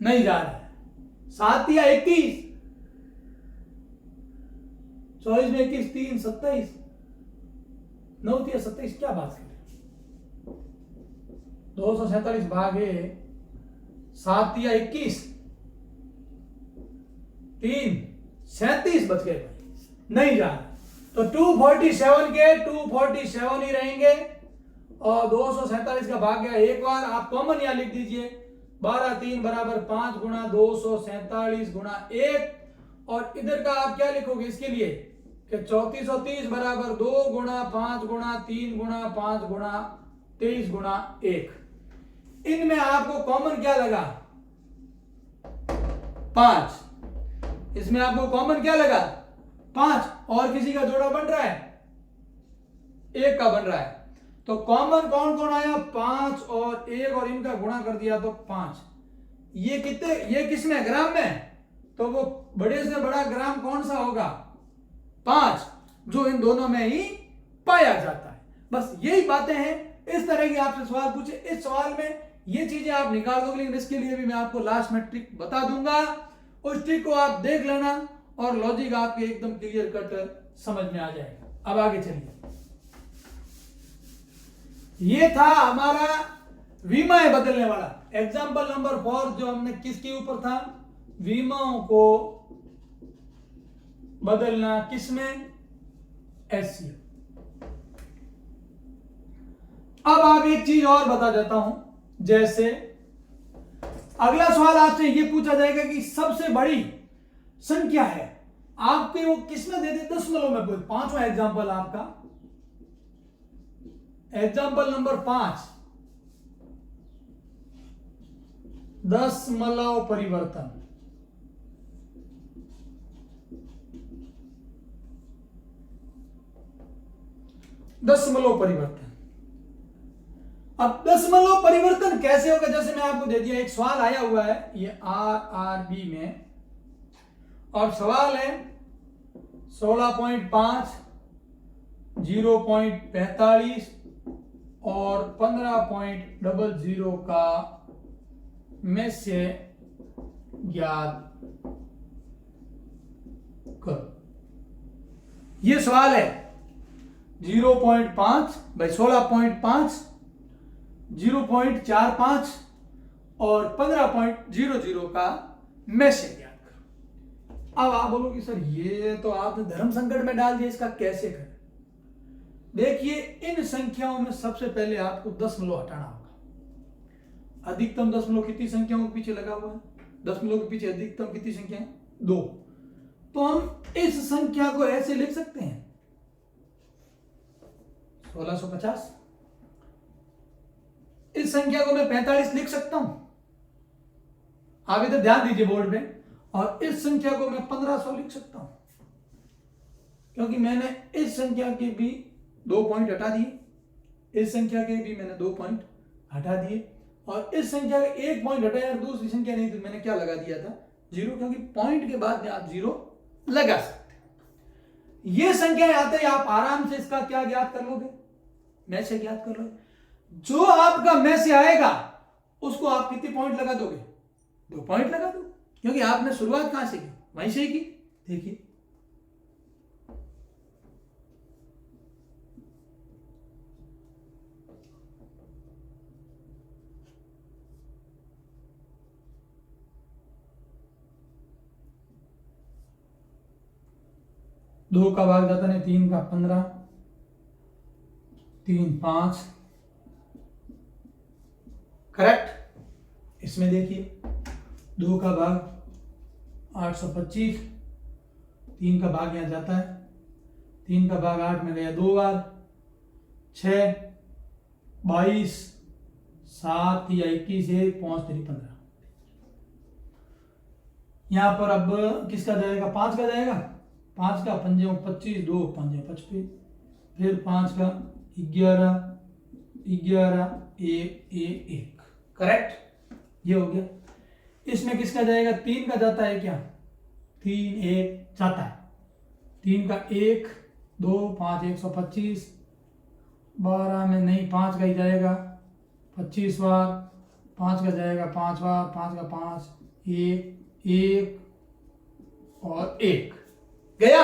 नहीं जा रहा है। 7 या 21, 24 में 21, 3, 27, 9 या 27, क्या बात करें। 247 भागे 7 या 21, 3, 37 बच गए भाई, नहीं जा रहा। तो 247 के 247 ही रहेंगे और 247 का भाग गया एक बार, आप कॉमन यहां लिख दीजिए 12 3 बराबर 5 गुणा 247 गुणा 1, और इधर का आप क्या लिखोगे इसके लिए कि 3430 बराबर 2 गुणा 5 गुणा 3 गुणा 5 गुणा 23 गुणा 1। इनमें आपको कॉमन क्या लगा 5, इसमें आपको कॉमन क्या लगा 5, और किसी का जोड़ा बन रहा है 1 का बन रहा है, तो कॉमन कौन कौन आया 5 और 1, और इनका गुणा कर दिया तो 5। ये कितने, ये किसमें ग्राम में, तो वो बड़े से बड़ा ग्राम कौन सा होगा 5, जो इन दोनों में ही पाया जाता है। बस यही बातें हैं। इस तरह की आपसे सवाल पूछे, इस सवाल में ये चीजें आप निकाल दोगे, लेकिन इसके लिए भी मैं आपको लास्ट में ट्रिक बता दूंगा, उस ट्रिक को आप देख लेना और लॉजिक आपके एकदम क्लियर कट समझ में आ जाएगा। अब आगे चलिए, ये था हमारा विमाएं बदलने वाला एग्जाम्पल नंबर 4, जो हमने किसके ऊपर था, विमाओं को बदलना किसमें, एचसीएफ। अब आप एक चीज और बता देता हूं, जैसे अगला सवाल आपसे ये पूछा जाएगा कि सबसे बड़ी संख्या है आपके, वो किसमें दे दे दशमलव में, पांचवा एग्जाम्पल आपका, एग्जाम्पल नंबर 5, दशमलव परिवर्तन। दशमलव परिवर्तन, अब दशमलव परिवर्तन कैसे होगा, जैसे मैं आपको दे दिया, एक सवाल आया हुआ है ये आरआरबी में, और सवाल है 16.5, 0.45 और 15.00 का में से ज्ञात करो। ये सवाल है 0.5 बाई 16.5, 0.45 और 15.00 का में से ज्ञात करो। अब आप बोलोगे सर ये तो आपने धर्म संकट में डाल दिया, इसका कैसे करें। देखिए, इन संख्याओं में सबसे पहले आपको दशमलव हटाना होगा। अधिकतम दशमलव कितनी संख्याओं के पीछे लगा हुआ है, दशमलव के पीछे अधिकतम कितनी संख्या है 2, तो हम इस संख्या को ऐसे लिख सकते हैं 1650, इस संख्या को मैं 45 लिख सकता हूं, आप इधर ध्यान दीजिए बोर्ड में, और इस संख्या को मैं 1500 लिख सकता हूं, क्योंकि मैंने इस संख्या के भी 2 पॉइंट हटा दिए, इस संख्या के भी मैंने 2 पॉइंट हटा दिए, और इस संख्या का 1 पॉइंट हटाया, दूसरी संख्या नहीं, तो मैंने क्या लगा दिया था 0, क्योंकि पॉइंट के बाद में आप 0 लगा सकते हैं। ये संख्या आते ही आप आराम से इसका क्या ज्ञात कर लोगे, में से ज्ञात कर लोगे। जो आपका में से आएगा उसको आप कितने पॉइंट लगा दोगे, 2 पॉइंट लगा दो, क्योंकि आपने शुरुआत कहां से की, वहीं से ही की। देखिए, दो का भाग जाता नहीं, 3 का 15, 3 5, करेक्ट। इसमें देखिए 2 का भाग 825, 3 का भाग यहां जाता है, 3 का भाग 8 में गया 2 बार, 6 22, 7 या 21, 1 5 3 15। यहां पर अब किसका जाएगा, 5 का जाएगा, 5 का 5 25, 2 5 25, फिर 5 का 11 11 1 करेक्ट, ये हो गया। इसमें किसका जाएगा, 3 का जाता है क्या, 3 1 जाता है, 3 का 1 2 5 125, 12 में नहीं, 5 का ही जाएगा 25 बार, 5 का जाएगा 5 बार, 5 का 5 1 1 और 1 गया।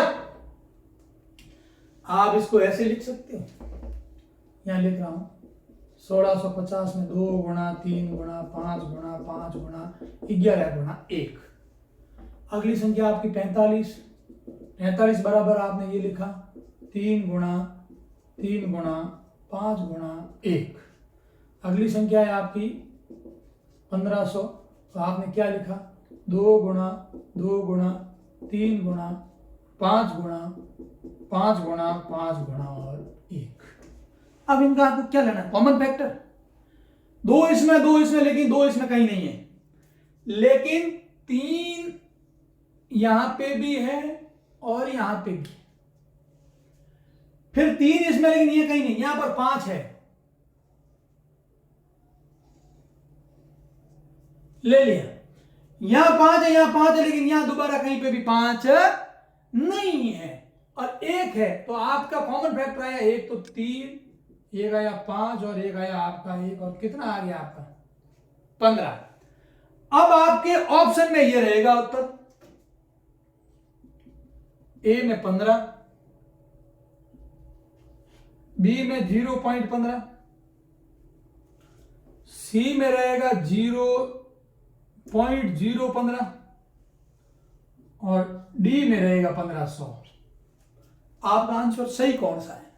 आप इसको ऐसे लिख सकते हो, यहां लिख रहा हूं 1650 में 2 गुणा 3 गुणा 5 गुणा 5 गुणा 11 गुणा 1। अगली संख्या आपकी 45, 45 बराबर आपने ये लिखा 3 गुणा 3 गुणा 5 गुणा 1। अगली संख्या है आपकी 1500। तो आपने क्या लिखा? 2 गुणा 2 गुणा 3 गुणा 5 गुणा 5 गुणा 5 गुणा और 1। अब इनका आपको क्या लेना है? Common factor. 2 इसमें लेकिन 2 इसमें कहीं नहीं है, लेकिन 3 यहां पे भी है और यहां पे भी। फिर 3 इसमें लेकिन ये कहीं नहीं, यहां पर 5 है, ले लिया। यहां 5 है, यहां 5 है, लेकिन यहां दोबारा कहीं पे भी 5 नहीं है और 1 है। तो आपका कॉमन फैक्टर आया 1, तो 3, एक आया 5 और एक आया आपका 1, और कितना आ गया आपका? 15। अब आपके ऑप्शन में ये रहेगा उत्तर, ए में 15, बी में 0.15, सी में रहेगा 0.015 और डी में रहेगा 1500। आपका आंसर सही कौन सा है?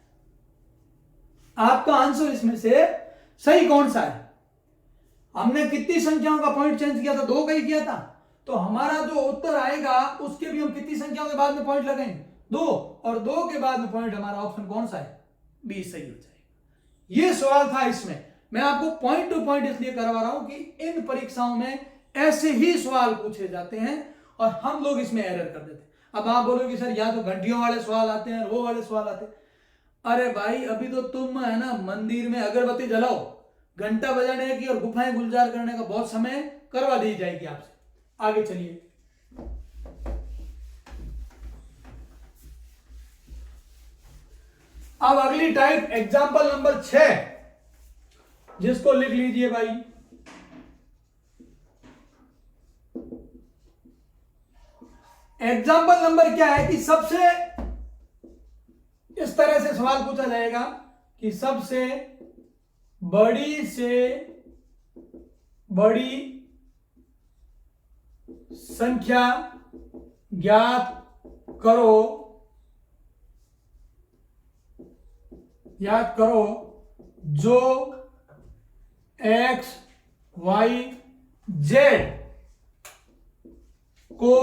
आपका आंसर इसमें से सही कौन सा है? हमने कितनी संख्याओं का पॉइंट चेंज किया था? 2 का ही किया था। तो हमारा जो उत्तर आएगा उसके भी हम कितनी संख्याओं के बाद में पॉइंट लगाएंगे? 2, और 2 के बाद में पॉइंट हमारा ऑप्शन कौन सा है? बी सही हो जाएगा। ये सवाल था इसमें। मैं आपको पॉइंट टू पॉइंट इसलिए करवा रहा हूं कि इन परीक्षाओं में ऐसे ही सवाल पूछे जाते हैं और हम लोग इसमें एरर कर देते हैं। अब आप बोलोगे सर या तो घंटियों वाले सवाल आते हैं, वो वाले सवाल आते हैं। अरे भाई, अभी तो तुम है ना मंदिर में अगरबत्ती जलाओ, घंटा बजाने की और गुफाएं गुलजार करने का बहुत समय करवा दी जाएगी आपसे। आगे चलिए। अब अगली टाइप एग्जाम्पल नंबर 6, जिसको लिख लीजिए भाई। एग्जाम्पल नंबर क्या है कि सबसे इस तरह से सवाल पूछा जाएगा कि सबसे बड़ी से बड़ी संख्या ज्ञात करो जो x, y, z को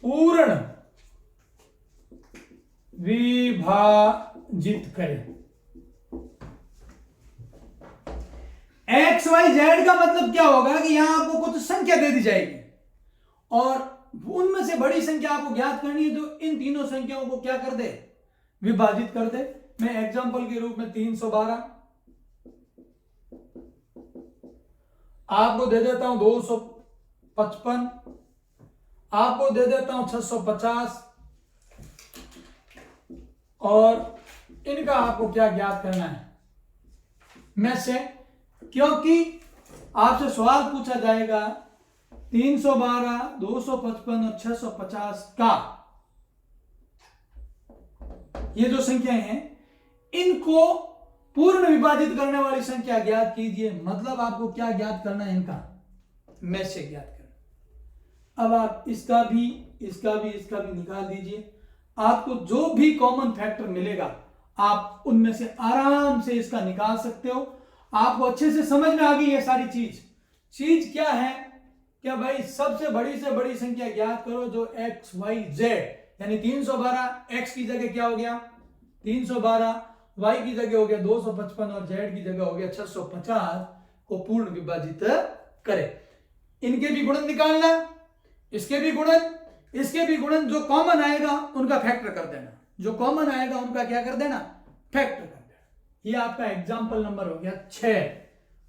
पूर्ण विभाजित करे। एक्स वाई जेड का मतलब क्या होगा कि यहां आपको कुछ संख्या दे दी जाएगी और उनमें से बड़ी संख्या आपको ज्ञात करनी है, तो इन तीनों संख्याओं को क्या कर दे? विभाजित कर दे। मैं एग्जांपल के रूप में 312 आपको दे देता हूं, 255 आपको दे देता हूं, 650 और इनका आपको क्या ज्ञात करना है में से, क्योंकि आपसे सवाल पूछा जाएगा 312, 255 और 650 का, ये जो संख्याएं हैं इनको पूर्ण विभाजित करने वाली संख्या ज्ञात कीजिए। मतलब आपको क्या ज्ञात करना है? इनका में से ज्ञात करना। अब आप इसका भी निकाल दीजिए। आपको जो भी कॉमन फैक्टर मिलेगा आप उनमें से आराम से इसका निकाल सकते हो। आपको अच्छे से समझ में आ गई ये सारी चीज क्या है? क्या भाई, सबसे बड़ी से बड़ी संख्या ज्ञात करो जो एक्स वाई जेड, यानी 312 एक्स की जगह क्या हो गया 312, वाई की जगह हो गया 255 और जेड की जगह हो गया 650 को पूर्ण विभाजित करे। इनके भी गुणन निकालना, इसके भी गुणन, इसके भी गुणन, जो कॉमन आएगा उनका फैक्टर कर देना, जो कॉमन आएगा उनका क्या कर देना? फैक्टर कर देना। ये आपका एग्जाम्पल नंबर हो गया 6।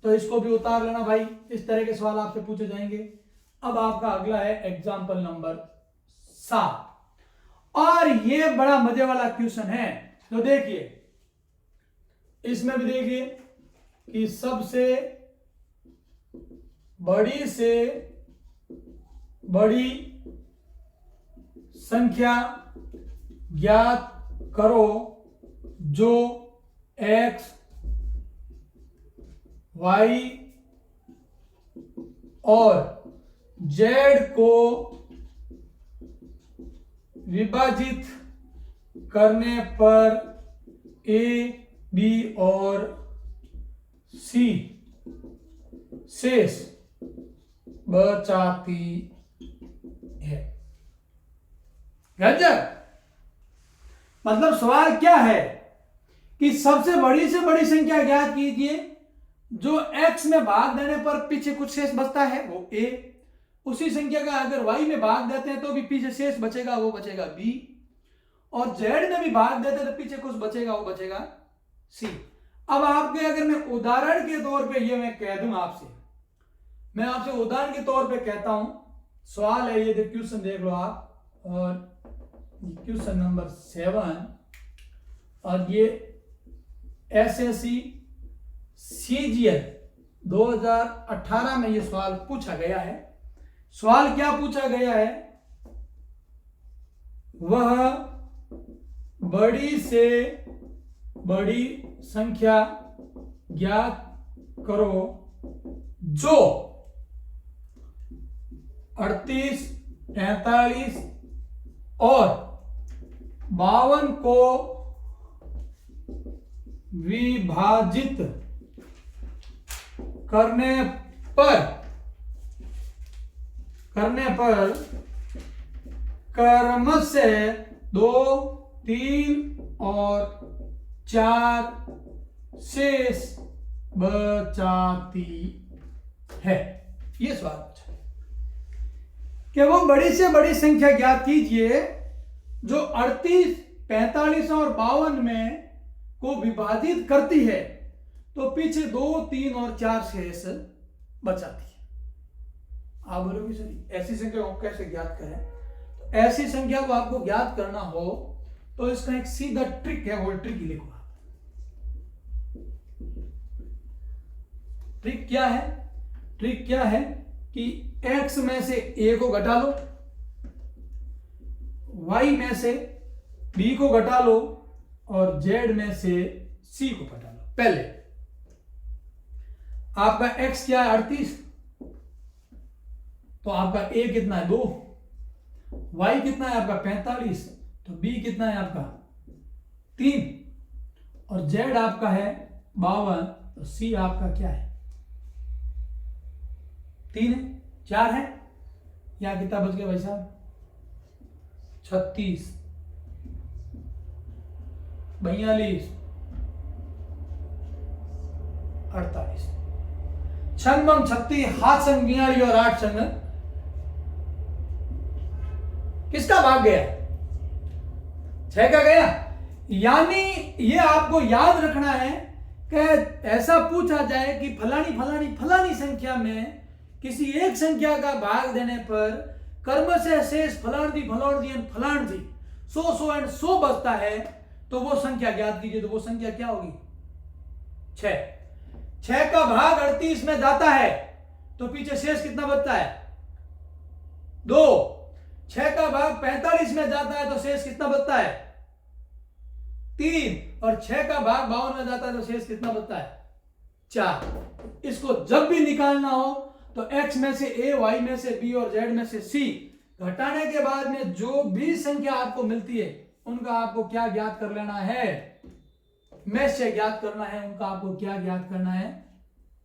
तो इसको भी उतार लेना भाई, इस तरह के सवाल आपसे पूछे जाएंगे। अब आपका अगला है एग्जाम्पल नंबर 7 और ये बड़ा मजे वाला क्वेश्चन है। तो देखिए, इसमें भी देखिए कि सबसे बड़ी से बड़ी संख्या ज्ञात करो जो x, y और z को विभाजित करने पर ए, बी और सी शेष बचाती है। गजब। मतलब सवाल क्या है कि सबसे बड़ी से बड़ी संख्या ज्ञात कीजिए जो x में भाग देने पर पीछे कुछ शेष बचता है, वो a। उसी संख्या का अगर y में भाग देते हैं तो भी पीछे शेष बचेगा, वो बचेगा b। और z में भी भाग देते हैं तो पीछे कुछ बचेगा, वो बचेगा c। अब आपके अगर मैं उदाहरण के तौर पे ये मैं कह दूं आपसे, मैं आपसे उदाहरण के तौर पे कहता हूं, सवाल है ये क्वेश्चन देख लो आप, और क्वेश्चन नंबर 7, और ये एसएससी सीजीएल 2018 में ये सवाल पूछा गया है। सवाल क्या पूछा गया है? वह बड़ी से बड़ी संख्या ज्ञात करो जो 38, 43 और 52 को विभाजित करने पर क्रमशः 2, 3 और 4 शेष बचाती है। ये सवाल पूछा कि वो बड़ी से बड़ी संख्या ज्ञात कीजिए जो 38, 45 और 52 में को विभाजित करती है तो पीछे 2, 3 और 4 शेष बचाती है। आप बोलोगे सर ऐसी संख्या को कैसे ज्ञात करें? तो ऐसी संख्या को आपको ज्ञात करना हो तो इसका एक सीधा ट्रिक है, वो ट्रिक लिखो आप। ट्रिक क्या है? ट्रिक क्या है कि x में से a को घटा लो, y में से b को घटा लो और z में से c को घटा लो। पहले आपका x क्या है? 38, तो आपका a कितना है? 2। y कितना है आपका? 45, तो b कितना है आपका? 3, और z आपका है 52, तो c आपका क्या है? 3 है, 4 है, या कितना बच गया भाई साहब? 36, 42, 48, 56, 36, 7 संग 42 और 8 संग किसका भाग गया? 6 का गया। यानी ये आपको याद रखना है कि ऐसा पूछा जाए कि फलानी फलानी फलानी संख्या में किसी एक संख्या का भाग देने पर क्रमशः शेष फलानी फलानी फलानी 100, 100 एंड 100 बचता है, तो वो संख्या ज्ञात कीजिए। तो वो संख्या क्या होगी? 6। 6 का भाग 38 में जाता है तो पीछे शेष कितना बचता है? 2। 6 का भाग 45 में जाता है तो शेष कितना बचता है? 3। और 6 का भाग 52 में जाता है तो शेष कितना बचता है? 4। इसको जब भी निकालना हो तो x में से a, y में से b और z में से c घटाने के बाद में जो भी संख्या आपको मिलती है उनका आपको क्या ज्ञात कर लेना है? में से ज्ञात करना है। उनका आपको क्या ज्ञात करना है?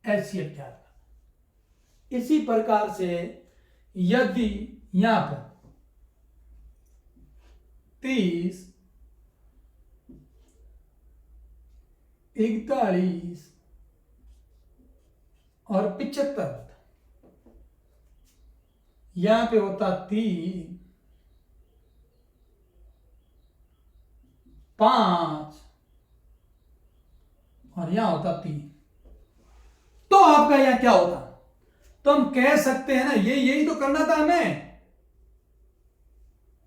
एचसीएफ ज्ञात करना। इसी प्रकार से यदि यहां पर 30, 41 और 75 होता, यहां पे होता 3, 5 और यहां होता 3, तो आपका यहां क्या होता? तो हम कह सकते हैं ना, यही तो करना था हमें।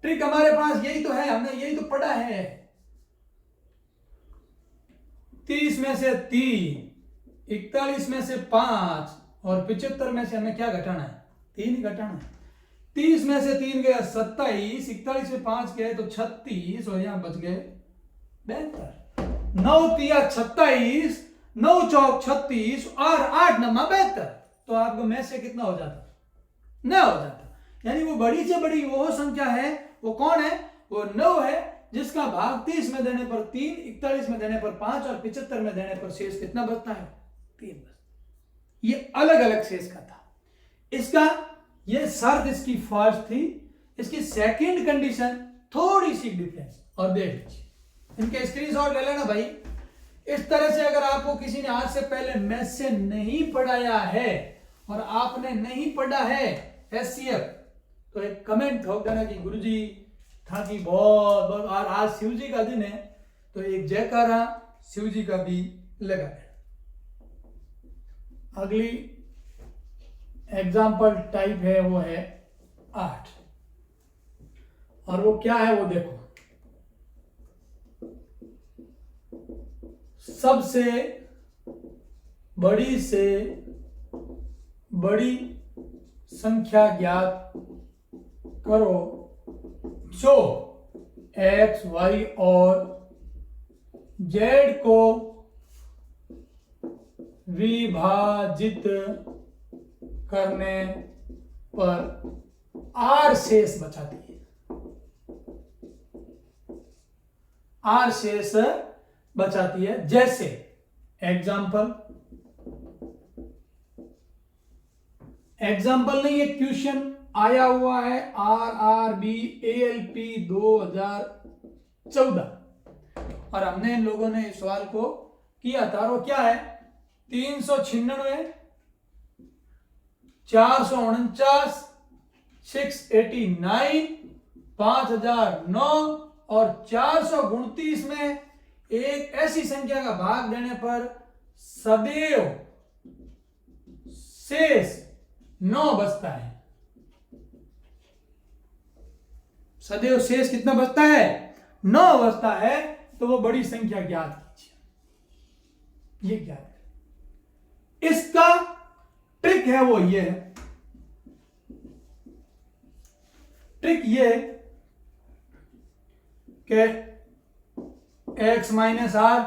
ट्रिक हमारे पास यही तो है, हमने यही तो पढ़ा है। 30 में से 3, 41 में से 5 और 75 में से हमें क्या घटाना है? 3 ही घटाना है। 30 में से 3 गया 27, 41 में 5 गए तो 36 और यहां बच गए 72। 9 तिया 27, 9 चौक 36 और 8 नमा 72। तो आपको में से कितना हो जाता? 9 हो जाता। यानी वो बड़ी से बड़ी वो संख्या है, वो कौन है? वो 9 है, जिसका भाग 30 में देने पर 3, 41 में देने पर 5 और 75 में देने पर शेष कितना बचता है? 3 बचता। ये अलग अलग शेष का था। इसका ये शर्त इसकी फर्स्ट थी, इसकी सेकंड कंडीशन थोड़ी सी डिफरेंस। और देख लीजिए, इनके स्क्रीनशॉट ले लेना भाई। इस तरह से अगर आपको किसी ने आज से पहले मैथ से नहीं पढ़ाया है और आपने नहीं पढ़ा है एचसीएफ, तो एक कमेंट ठोक देना कि गुरुजी था कि बहुत बहुत। और आज शिव जी का दिन है तो एक जयकारा शिव जी का भी लगा है। अगली एग्जाम्पल टाइप है वो है 8, और वो क्या है वो देखो। सबसे बड़ी से बड़ी संख्या ज्ञात करो जो x, y और z को विभाजित करने पर r शेष बचाती है। r शेष बचाती है। जैसे एग्जाम्पल नहीं, एक क्वेश्चन आया हुआ है RRB ALP 2014 और हमने इन लोगों ने इस सवाल को किया था। और वो क्या है? 396, 449, 689, 5009 और 429 में एक ऐसी संख्या का भाग देने पर सदैव शेष 9 बचता है। सदैव शेष कितना बचता है? 9 बचता है। तो वो बड़ी संख्या ज्ञात कीजिए। ये क्या है? इसका ट्रिक है वो ये है, ट्रिक ये कि x minus R,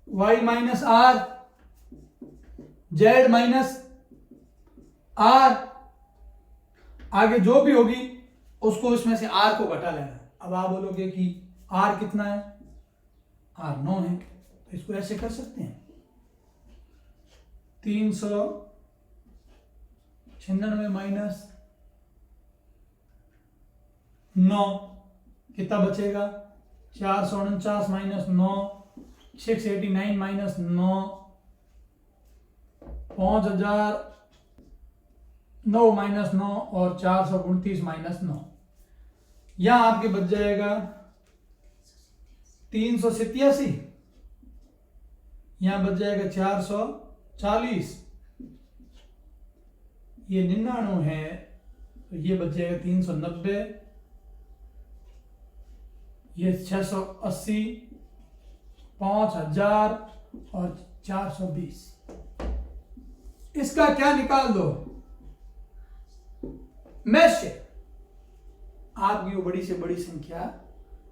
Y minus R, Z minus R, आगे जो भी होगी उसको इसमें से r को घटा लेना। अब आप बोलोगे कि r कितना है? r 9 है। तो इसको ऐसे कर सकते हैं, 396 माइनस 9 कितना बचेगा? 449 माइनस 9, 689 माइनस 9, 5009 माइनस 9 और 429 माइनस 9। यहां आपके बच जाएगा 387, यहां बच जाएगा 440, ये 99 है तो ये बच जाएगा 390, ये 680, 5000 और 420। इसका क्या निकाल दो? मैथ से आपकी वो बड़ी से बड़ी संख्या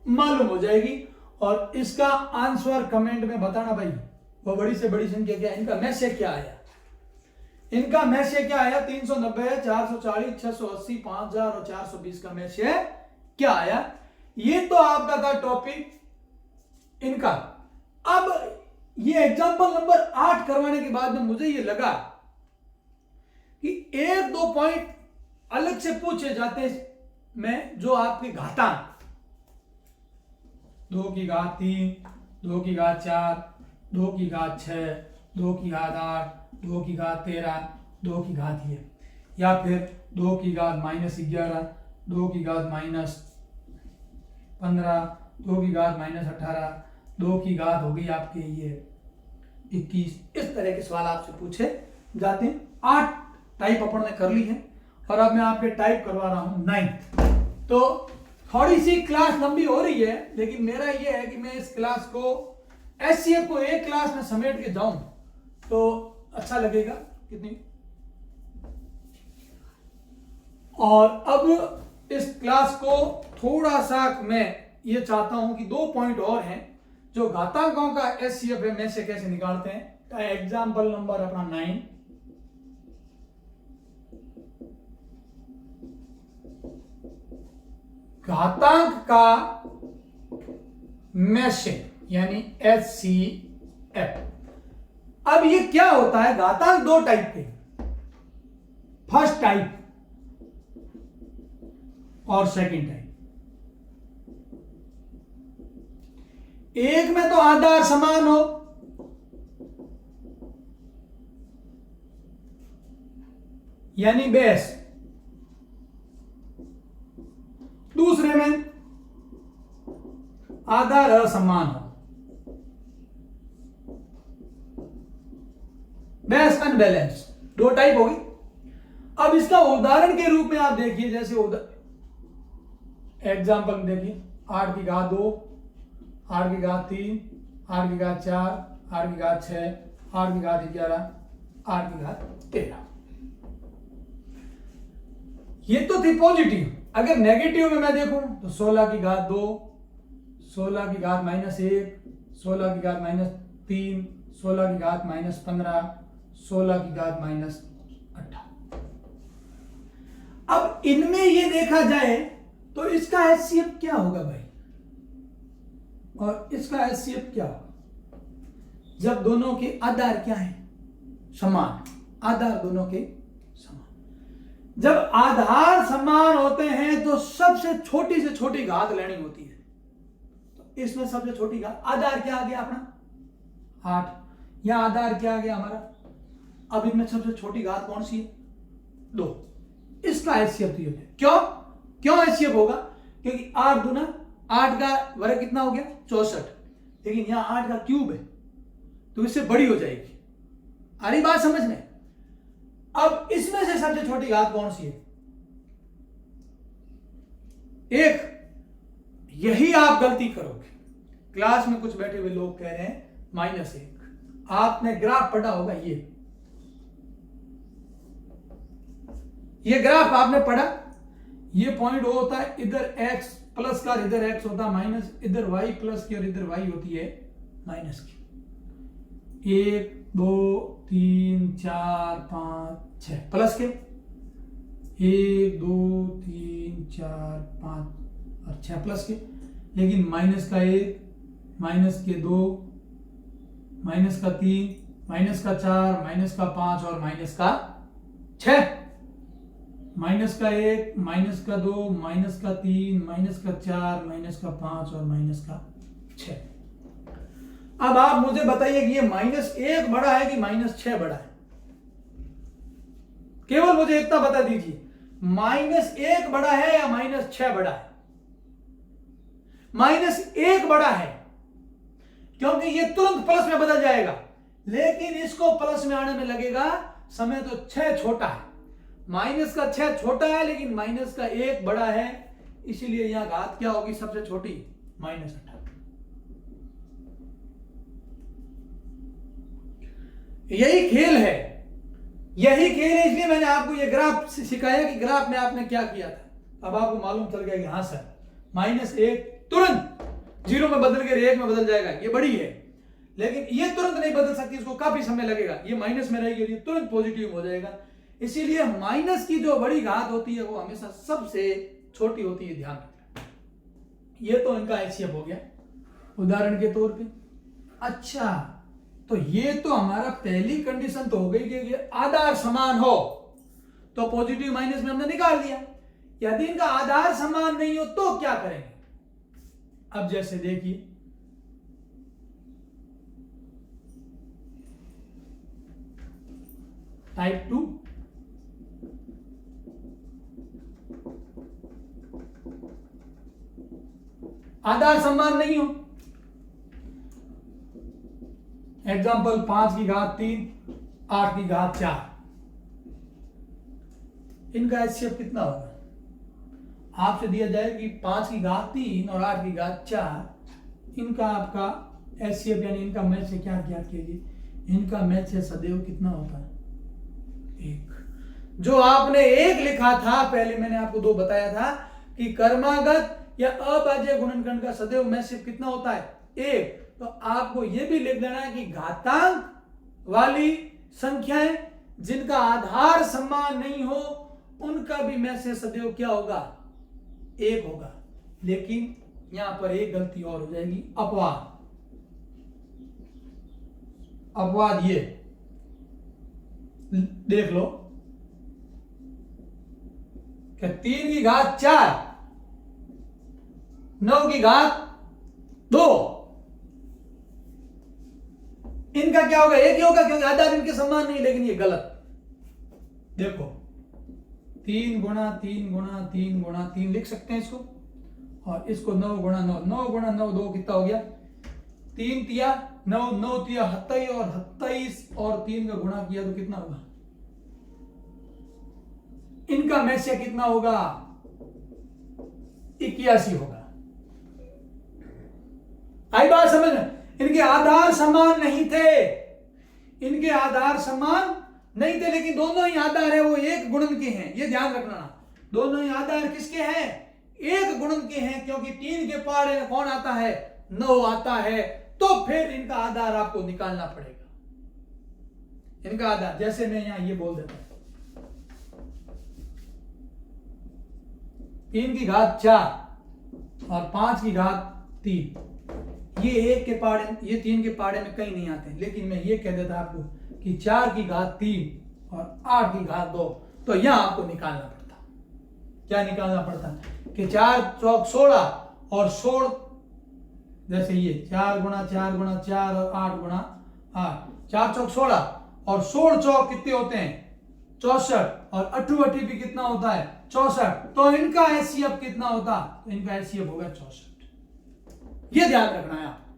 मालूम हो जाएगी। और इसका आंसर कमेंट में बताना भाई, वो बड़ी से बड़ी संख्या क्या है। इनका मैथ से क्या आया? इनका मैथ से क्या आया? 390, 440, 680, 5000 और 420 का मैथ से क्या आया? ये तो आपका था टॉपिक इनका। अब ये एग्जांपल नंबर 8 करवाने के बाद में मुझे ये लगा कि 1-2 पॉइंट अलग से पूछे जाते हैं में, जो आपके घातांक 2 की घात 3, 2 की घात 4, 2 की घात 6, 2 की घात 8, 2 की घात 13, 2 की घात ये, या फिर 2 की घात -11, 2 की घात -15, 2 की घात -18, 2 की घात हो गई आपके ये 21। इस तरह के सवाल आपसे पूछे जाते हैं। 8 टाइप अपन ने कर ली है और अब मैं आपके टाइप करवा रहा हूं 9। तो थोड़ी सी क्लास लंबी हो रही है, लेकिन मेरा ये है कि मैं इस क्लास को एचसीएफ को एक क्लास में समेट के जाऊं तो अच्छा लगेगा कितनी। और अब इस क्लास को थोड़ा सा मैं ये चाहता हूं कि 2 पॉइंट और हैं जो घातांकों का एचसीएफ है, में से कैसे निकालते हैं। एग्जाम्पल नंबर अपना 9। घातांक का मैशेप यानी HCF। अब ये क्या होता है, घातांक दो टाइप के, फर्स्ट टाइप और सेकंड टाइप। एक में तो आधार समान हो, यानी बेस, दूसरे में आधार असमान हो, बेस अनबैलेंस, दो टाइप होगी। अब इसका उदाहरण के रूप में आप देखिए, जैसे एग्जाम्पल में देखिए 8 की घात 2, 8 की घात 3, 8 की घात 4, 8 की घात 6, 8 की घात 11, 8 की घात 13। ये तो थी पॉजिटिव। अगर नेगेटिव में मैं देखूं तो 16 की घात 2, 16 की घात -1, 16 की घात -3, 16 की घात -15, 16 की घात -18। अब इनमें ये देखा जाए तो इसका HCF क्या होगा भाई, और इसका HCF क्या होगा, जब दोनों के आधार क्या है, समान, आधार दोनों के समान। जब आधार समान होते हैं तो सबसे छोटी से छोटी घात लेनी होती है। तो इसमें सबसे छोटी घात, आधार क्या आ गया अपना 8, या आधार क्या आ गया हमारा, अब इनमें सबसे छोटी घात कौन सी है, 2। इसका HCF तो है। क्यों HCF होगा, क्योंकि 8 दूना 8 का वर्ग कितना हो गया 64, लेकिन यहां 8 का क्यूब है तो इससे बड़ी हो जाएगी। आ रही बात समझ में। अब इसमें से सबसे छोटी घात कौन सी है, 1। यही आप गलती करोगे। क्लास में कुछ बैठे हुए लोग कह रहे हैं -1, आपने ग्राफ पढ़ा होगा, ये ग्राफ आपने पढ़ा, ये पॉइंट वो होता है, इधर x प्लस का, इधर x होता है माइनस, इधर y प्लस की और इधर y होती है माइनस की। 1 2 3 4 5 6 प्लस के 1 2 3 4 5 और 6 प्लस के, लेकिन माइनस का 1, माइनस के 2, माइनस का 3, माइनस का 4, माइनस का 5 और माइनस का 6। माइनस का 1, माइनस का 2, माइनस का 3, माइनस का 4, माइनस का 5 और माइनस का 6। अब आप मुझे बताइए कि ये -1 बड़ा है कि -6 बड़ा है, केवल मुझे इतना बता दीजिए, -1 बड़ा है या -6 बड़ा है। -1 बड़ा है क्योंकि ये तुरंत प्लस में बदल जाएगा, लेकिन इसको प्लस में आने में लगेगा समय, तो 6 छोटा है। माइनस का 6 छोटा है लेकिन माइनस का 1 बड़ा है, इसीलिए यहां घात क्या होगी सबसे छोटी, -18। यही खेल है, इसलिए मैंने आपको यह ग्राफ सिखाया कि ग्राफ में आपने क्या किया था। अब आपको मालूम चल गया कि हाँ सर, -1 तुरंत 0 में बदल के 1 में बदल जाएगा, ये बड़ी है, लेकिन ये तुरंत नहीं बदल सकती, इसको काफी समय लगेगा। ये माइनस में रहेगी, ये तुरंत पॉजिटिव हो जाएगा। इसीलिए माइनस की जो बड़ी घात होती है वो हमेशा सबसे छोटी होती है, ध्यान रखना। ये तो इनका HCF हो गया उदाहरण के तौर पे। अच्छा, तो ये तो हमारा पहली कंडीशन तो हो गई कि आधार समान हो, तो पॉजिटिव माइनस में हमने निकाल दिया। यदि इनका आधार समान नहीं हो तो क्या करेंगे। अब जैसे देखिए, टाइप 2, आधार समान नहीं हो। एग्जाम्पल 5 की घात 3, 8 की घात 4, इनका HCF कितना होगा। आपसे दिया जाए कि 5 की घात 3 और 8 की घात 4, इनका आपका HCF यानी इनका मैच से क्या ज्ञात कीजिए। इनका मैच से सदैव कितना होता है, 1। जो आपने 1 लिखा था पहले, मैंने आपको 2 बताया था कि कर्मागत या अभाज्य गुणनखंड का सदैव मैच कितना होता है, 1। तो आपको यह भी लिख देना है कि घातांक वाली संख्याएं जिनका आधार समान नहीं हो उनका भी मैच से सदैव क्या होगा, 1 होगा। लेकिन यहां पर एक गलती और हो जाएगी, अपवाद। अपवाद ये देख लो कि 3 की घात 4, 9 की घात 2, इनका क्या होगा? एक ही होगा, क्योंकि आधार इनके समान नहीं। लेकिन ये गलत। देखो 3 गुणा 3 गुणा 3 गुणा 3 लिख सकते हैं इसको, और इसको 9 गुणा 9, 9 गुणा 9 2 कितना हो गया? 3 तिया 9, 9 तिया 27, और 27 और 3 का गुणा किया तो कितना होगा? इनका मैस्य कितना होगा? 81 होगा। आई बात समझ में? इनके आधार समान नहीं थे, इनके आधार समान नहीं थे, लेकिन दोनों ही आधार है वो एक गुणन के हैं, ये ध्यान रखना। दोनों ही आधार किसके हैं? एक गुणन के हैं, क्योंकि 3 के पहाड़े में कौन आता है? 9 आता है। तो फिर इनका आधार आपको निकालना पड़ेगा। इनका आधार जैसे मैं यहां ये बोल देता हूं, 3 की घात 4 और 5 की घात 3, ये एक के पहाड़े, ये 3 के पहाड़े में कहीं नहीं आते। लेकिन मैं ये कह देता आपको कि 4 की घात 3 और 8 की घात 2, तो यहां आपको निकालना पड़ता। क्या निकालना पड़ता? कि 4 चौक 16 और 16, जैसे ये 4 गुणा 4 गुणा 4 और 8 गुणा 8, 4 चौक 16 और 16 चौक कितने होते हैं? 64, और 8 भी कितना होता है? 64। तो इनका एचसीएफ कितना होता? तो इनका एचसीएफ होगा 64। ये ध्यान रखना है आपको।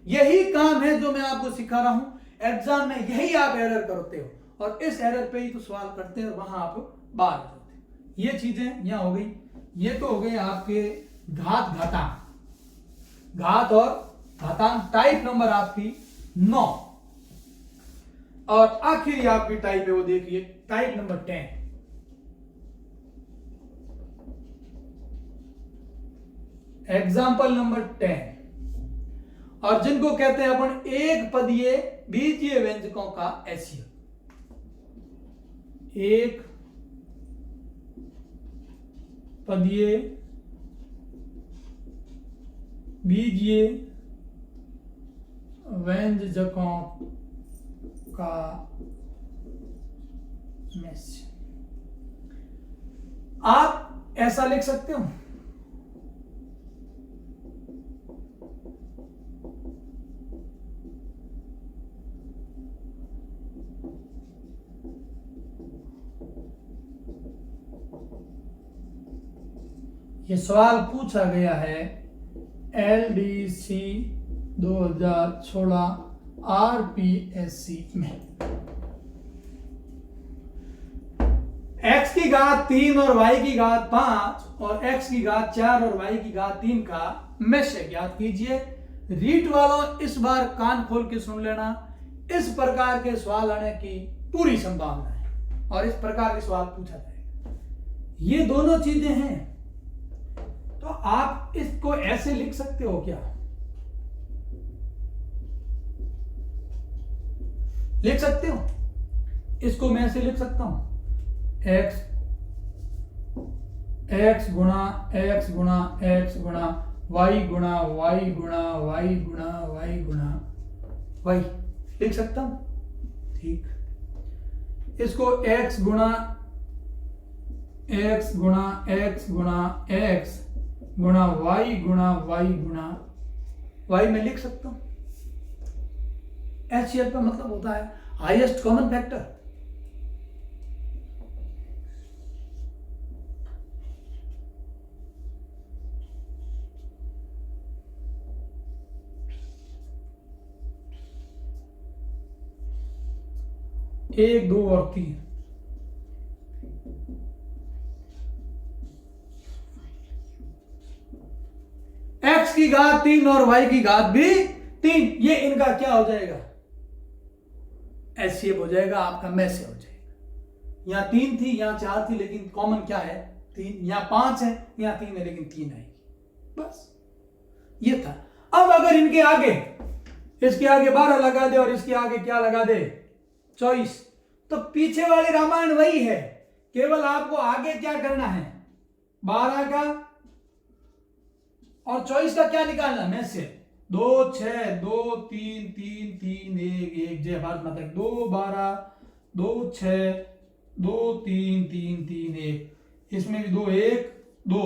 यही काम है जो मैं आपको सिखा रहा हूं। एग्जाम में यही आप एरर करते हो, और इस एरर पे ही तो सवाल करते हैं, और वहां आप बाहर हो जाते। ये चीजें यहां हो गई। ये तो हो गए आपके घात घातांक। घात और घातांक टाइप नंबर आपकी 9। और आखिरी आपकी टाइप है वो देखिए, टाइप नंबर 10। एग्जाम्पल नंबर 10, और जिनको कहते हैं अपन एक पदीय बीजीय व्यंजकों का एचसीएफ। एक पदीय बीजीय व्यंजकों का मैस्य। आप ऐसा लिख सकते हो, ये सवाल पूछा गया है LDC 2016 RPSC में। x की घात 3 और y की घात 5 और x की घात 4 और y की घात 3 का मैस्य ज्ञात कीजिए। रीट वालों इस बार कान खोल के सुन लेना, इस प्रकार के सवाल आने की पूरी संभावना है, और इस प्रकार के सवाल पूछा जाएगा। ये दोनों चीजें हैं, तो आप इसको ऐसे लिख सकते हो क्या? लिख सकते हो? इसको मैं ऐसे लिख सकता हूं, x गुणा x गुणा x गुणा y गुणा y गुणा y गुणा y गुणा y, लिख सकता हूं। ठीक, इसको x गुणा x गुणा x गुणा x गुणा y गुणा y गुणा y में लिख सकता हूं। एचसीएफ का मतलब होता है हाईएस्ट कॉमन फैक्टर। एक, दो और 3। x की घात 3 और y की घात भी 3, ये इनका क्या हो जाएगा? एचसीएफ हो जाएगा, आपका मैस्य हो जाएगा। यहां 3 थी, यहां 4 थी, लेकिन कॉमन क्या है? 3। यहां 5 है, यहां 3 है, लेकिन 3 आएगी। बस ये था। अब अगर इनके आगे, इसके आगे 12 लगा दे और इसके आगे क्या लगा दे? 24, तो पीछे वाली रामायण वही है, केवल आपको आगे क्या करना है? 12 का और चॉइस का क्या निकालना, में से 2 6 2 3 3 3 1 1 जय भारत माता की, 2 12 2 6 2 3 3 3 1, इसमें भी 2 1 2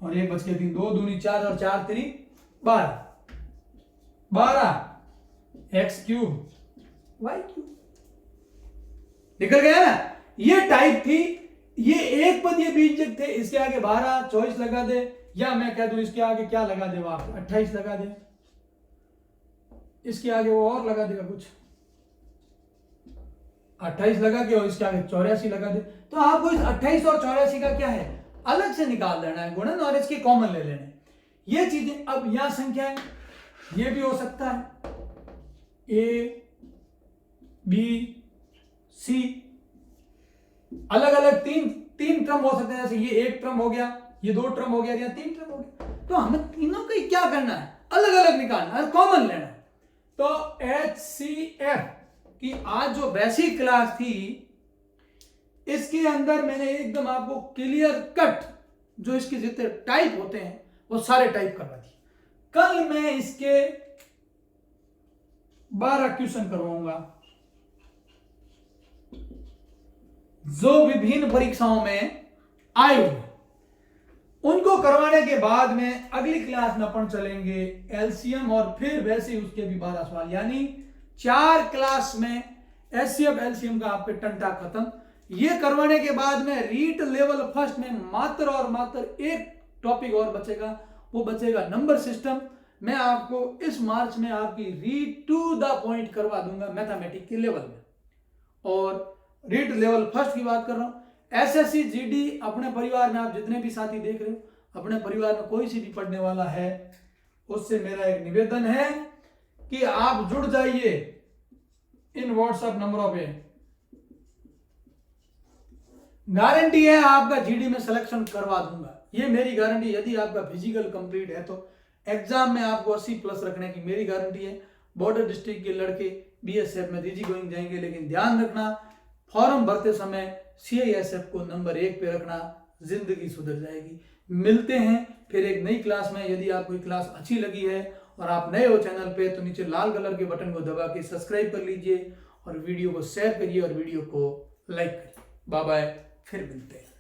और 1 बच के 3, 2 दूनी 4 और 4 3 12 12 एक्स क्यूब वाई क्यूब निकल गया ना। ये टाइप थी, ये एक पद, ये बीजक थे, इसके आगे 12 चॉइस लगा दे, या मैं कह दूं इसके आगे क्या लगा दे, आप 28 लगा दे, इसके आगे वो और लगा देगा कुछ 28 लगा के, और इसके आगे 84 लगा दे। तो आपको इस 28 और 84 का क्या है, अलग से निकाल लेना है गुणन, और इसके कॉमन ले लेने ये चीजें। अब यहां संख्या है, ये भी हो सकता है ए बी सी, अलग अलग तीन टर्म हो सकते हैं, जैसे ये एक टर्म हो गया, ये 2 टर्म हो गया, या 3 टर्म हो गया। तो हमें तीनों का क्या करना है, अलग अलग निकालना है, कॉमन लेना है। तो HCF की आज जो बेसिक क्लास थी, इसके अंदर मैंने एकदम आपको क्लियर कट जो इसके जितने टाइप होते हैं वो सारे टाइप करवा दिए। कल मैं इसके 12 क्वेश्चन करवाऊंगा जो विभिन्न परीक्षाओं में आए हुए, उनको करवाने के बाद में अगली क्लास में अपन चलेंगे एलसीएम, और फिर वैसे ही उसके भी 12 सवाल, यानी 4 क्लास में एचसीएफ एलसीएम का आपके टंटा खत्म। ये करवाने के बाद में रीट लेवल फर्स्ट में मात्र और मात्र एक टॉपिक और बचेगा, वो बचेगा नंबर सिस्टम। मैं आपको इस मार्च में आपकी रीड टू द पॉइंट करवा दूंगा मैथमेटिक्स के लेवल में। और रीड लेवल फर्स्ट की बात कर रहा हूं, एसएससी जीडी, अपने परिवार में आप जितने भी साथी देख रहे हो, अपने परिवार में कोई सी भी पढ़ने वाला है, उससे मेरा एक निवेदन है कि आप जुड़ जाइए इन व्हाट्सएप नंबरों पे। गारंटी है आपका जीडी में सिलेक्शन करवा दूंगा, ये मेरी गारंटी। यदि आपका फिजिकल कंप्लीट है तो एग्जाम में आपको 80+ रखने की मेरी गारंटी है। बॉर्डर डिस्ट्रिक्ट के लड़के बीएसएफ में दीजी गोइंग जाएंगे, लेकिन ध्यान रखना फॉर्म भरते समय सीआईएसएफ को नंबर 1 पे रखना, जिंदगी सुधर जाएगी। मिलते हैं फिर एक नई क्लास में। यदि आपको क्लास अच्छी लगी है और आप नए हो चैनल पे, तो नीचे लाल कलर के बटन को दबा के सब्सक्राइब कर लीजिए, और वीडियो को शेयर करिए, और वीडियो को लाइक करिए। बाय बाय, फिर मिलते हैं।